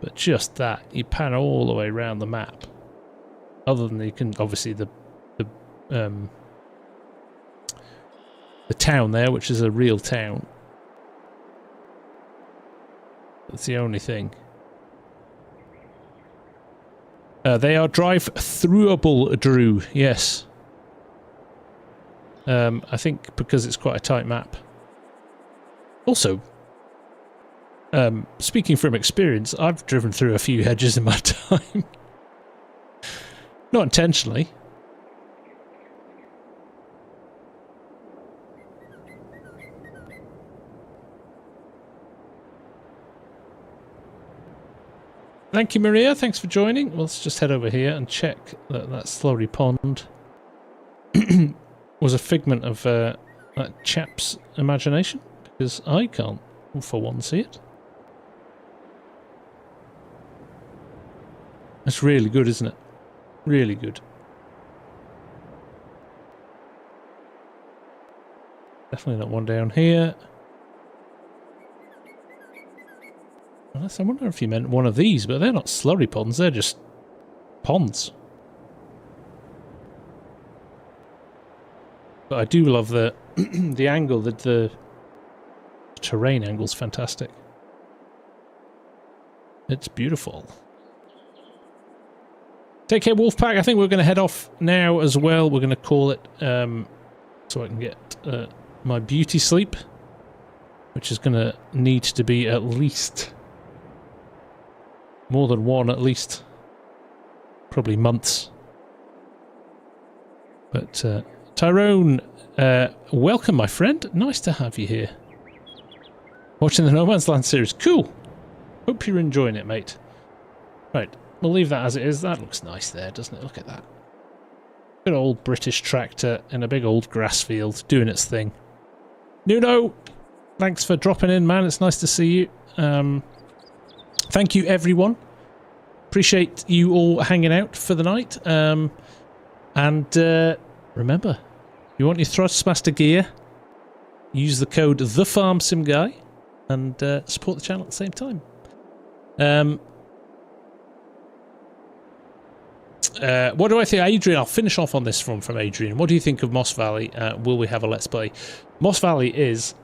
But just that, you pan all the way around the map. Other than you can obviously the town there, which is a real town. That's the only thing. They are drive-throughable, Drew. Yes. I think because it's quite a tight map. Also, speaking from experience, I've driven through a few hedges in my time. Not intentionally. Thank you, Maria. Thanks for joining. Well, let's just head over here and check that that slurry pond was a figment of that chap's imagination, because I can't, for one, see it. It's really good, isn't it? Really good. Definitely not one down here. Unless I wonder if you meant one of these, but they're not slurry ponds, they're just ponds. But I do love the the angle, the terrain angle's fantastic. It's beautiful. Take care, Wolfpack. I think we're going to head off now as well. We're going to call it so I can get my beauty sleep, which is going to need to be at least more than one, at least. Probably months. But Tyrone, welcome, my friend. Nice to have you here. Watching the No Man's Land series. Cool. Hope you're enjoying it, mate. Right. We'll leave that as it is. That looks nice there, doesn't it? Look at that. Good old British tractor in a big old grass field doing its thing. Nuno, thanks for dropping in, man. It's nice to see you. Thank you, everyone. Appreciate you all hanging out for the night. And remember, if you want your Thrustmaster gear, use the code THEFARMSIMGUY and support the channel at the same time. What do I think, Adrian? I'll finish off on this from Adrian. What do you think of Moss Valley? Will we have a Let's Play? Moss Valley is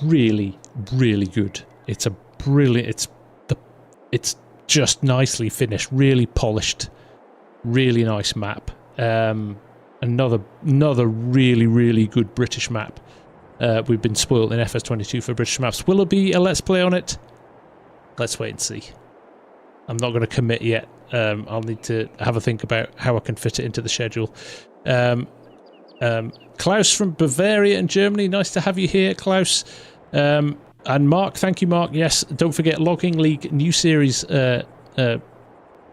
really, really good. It's a brilliant. It's just nicely finished, really polished, really nice map. Another really, really good British map. We've been spoiled in FS22 for British maps. Will there be a Let's Play on it? Let's wait and see. I'm not going to commit yet. I'll need to have a think about how I can fit it into the schedule. Klaus from Bavaria in Germany, nice to have you here, Klaus. And Mark, thank you, Mark. Yes, don't forget Logging League new series,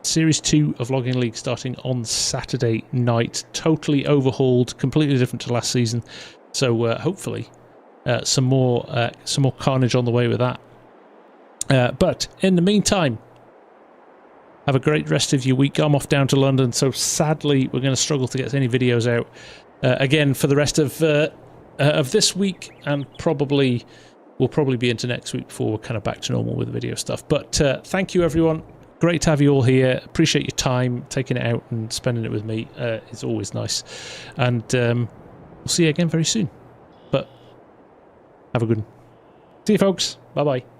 Series 2 of Logging League starting on Saturday night. Totally overhauled, completely different to last season. So hopefully some more carnage on the way with that. But in the meantime, have a great rest of your week. I'm off down to London, so sadly we're going to struggle to get any videos out again for the rest of this week, and we'll probably be into next week before we're kind of back to normal with the video stuff. But thank you, everyone. Great to have you all here. Appreciate your time, taking it out and spending it with me. It's always nice. And we'll see you again very soon. But have a good one. See you, folks. Bye-bye.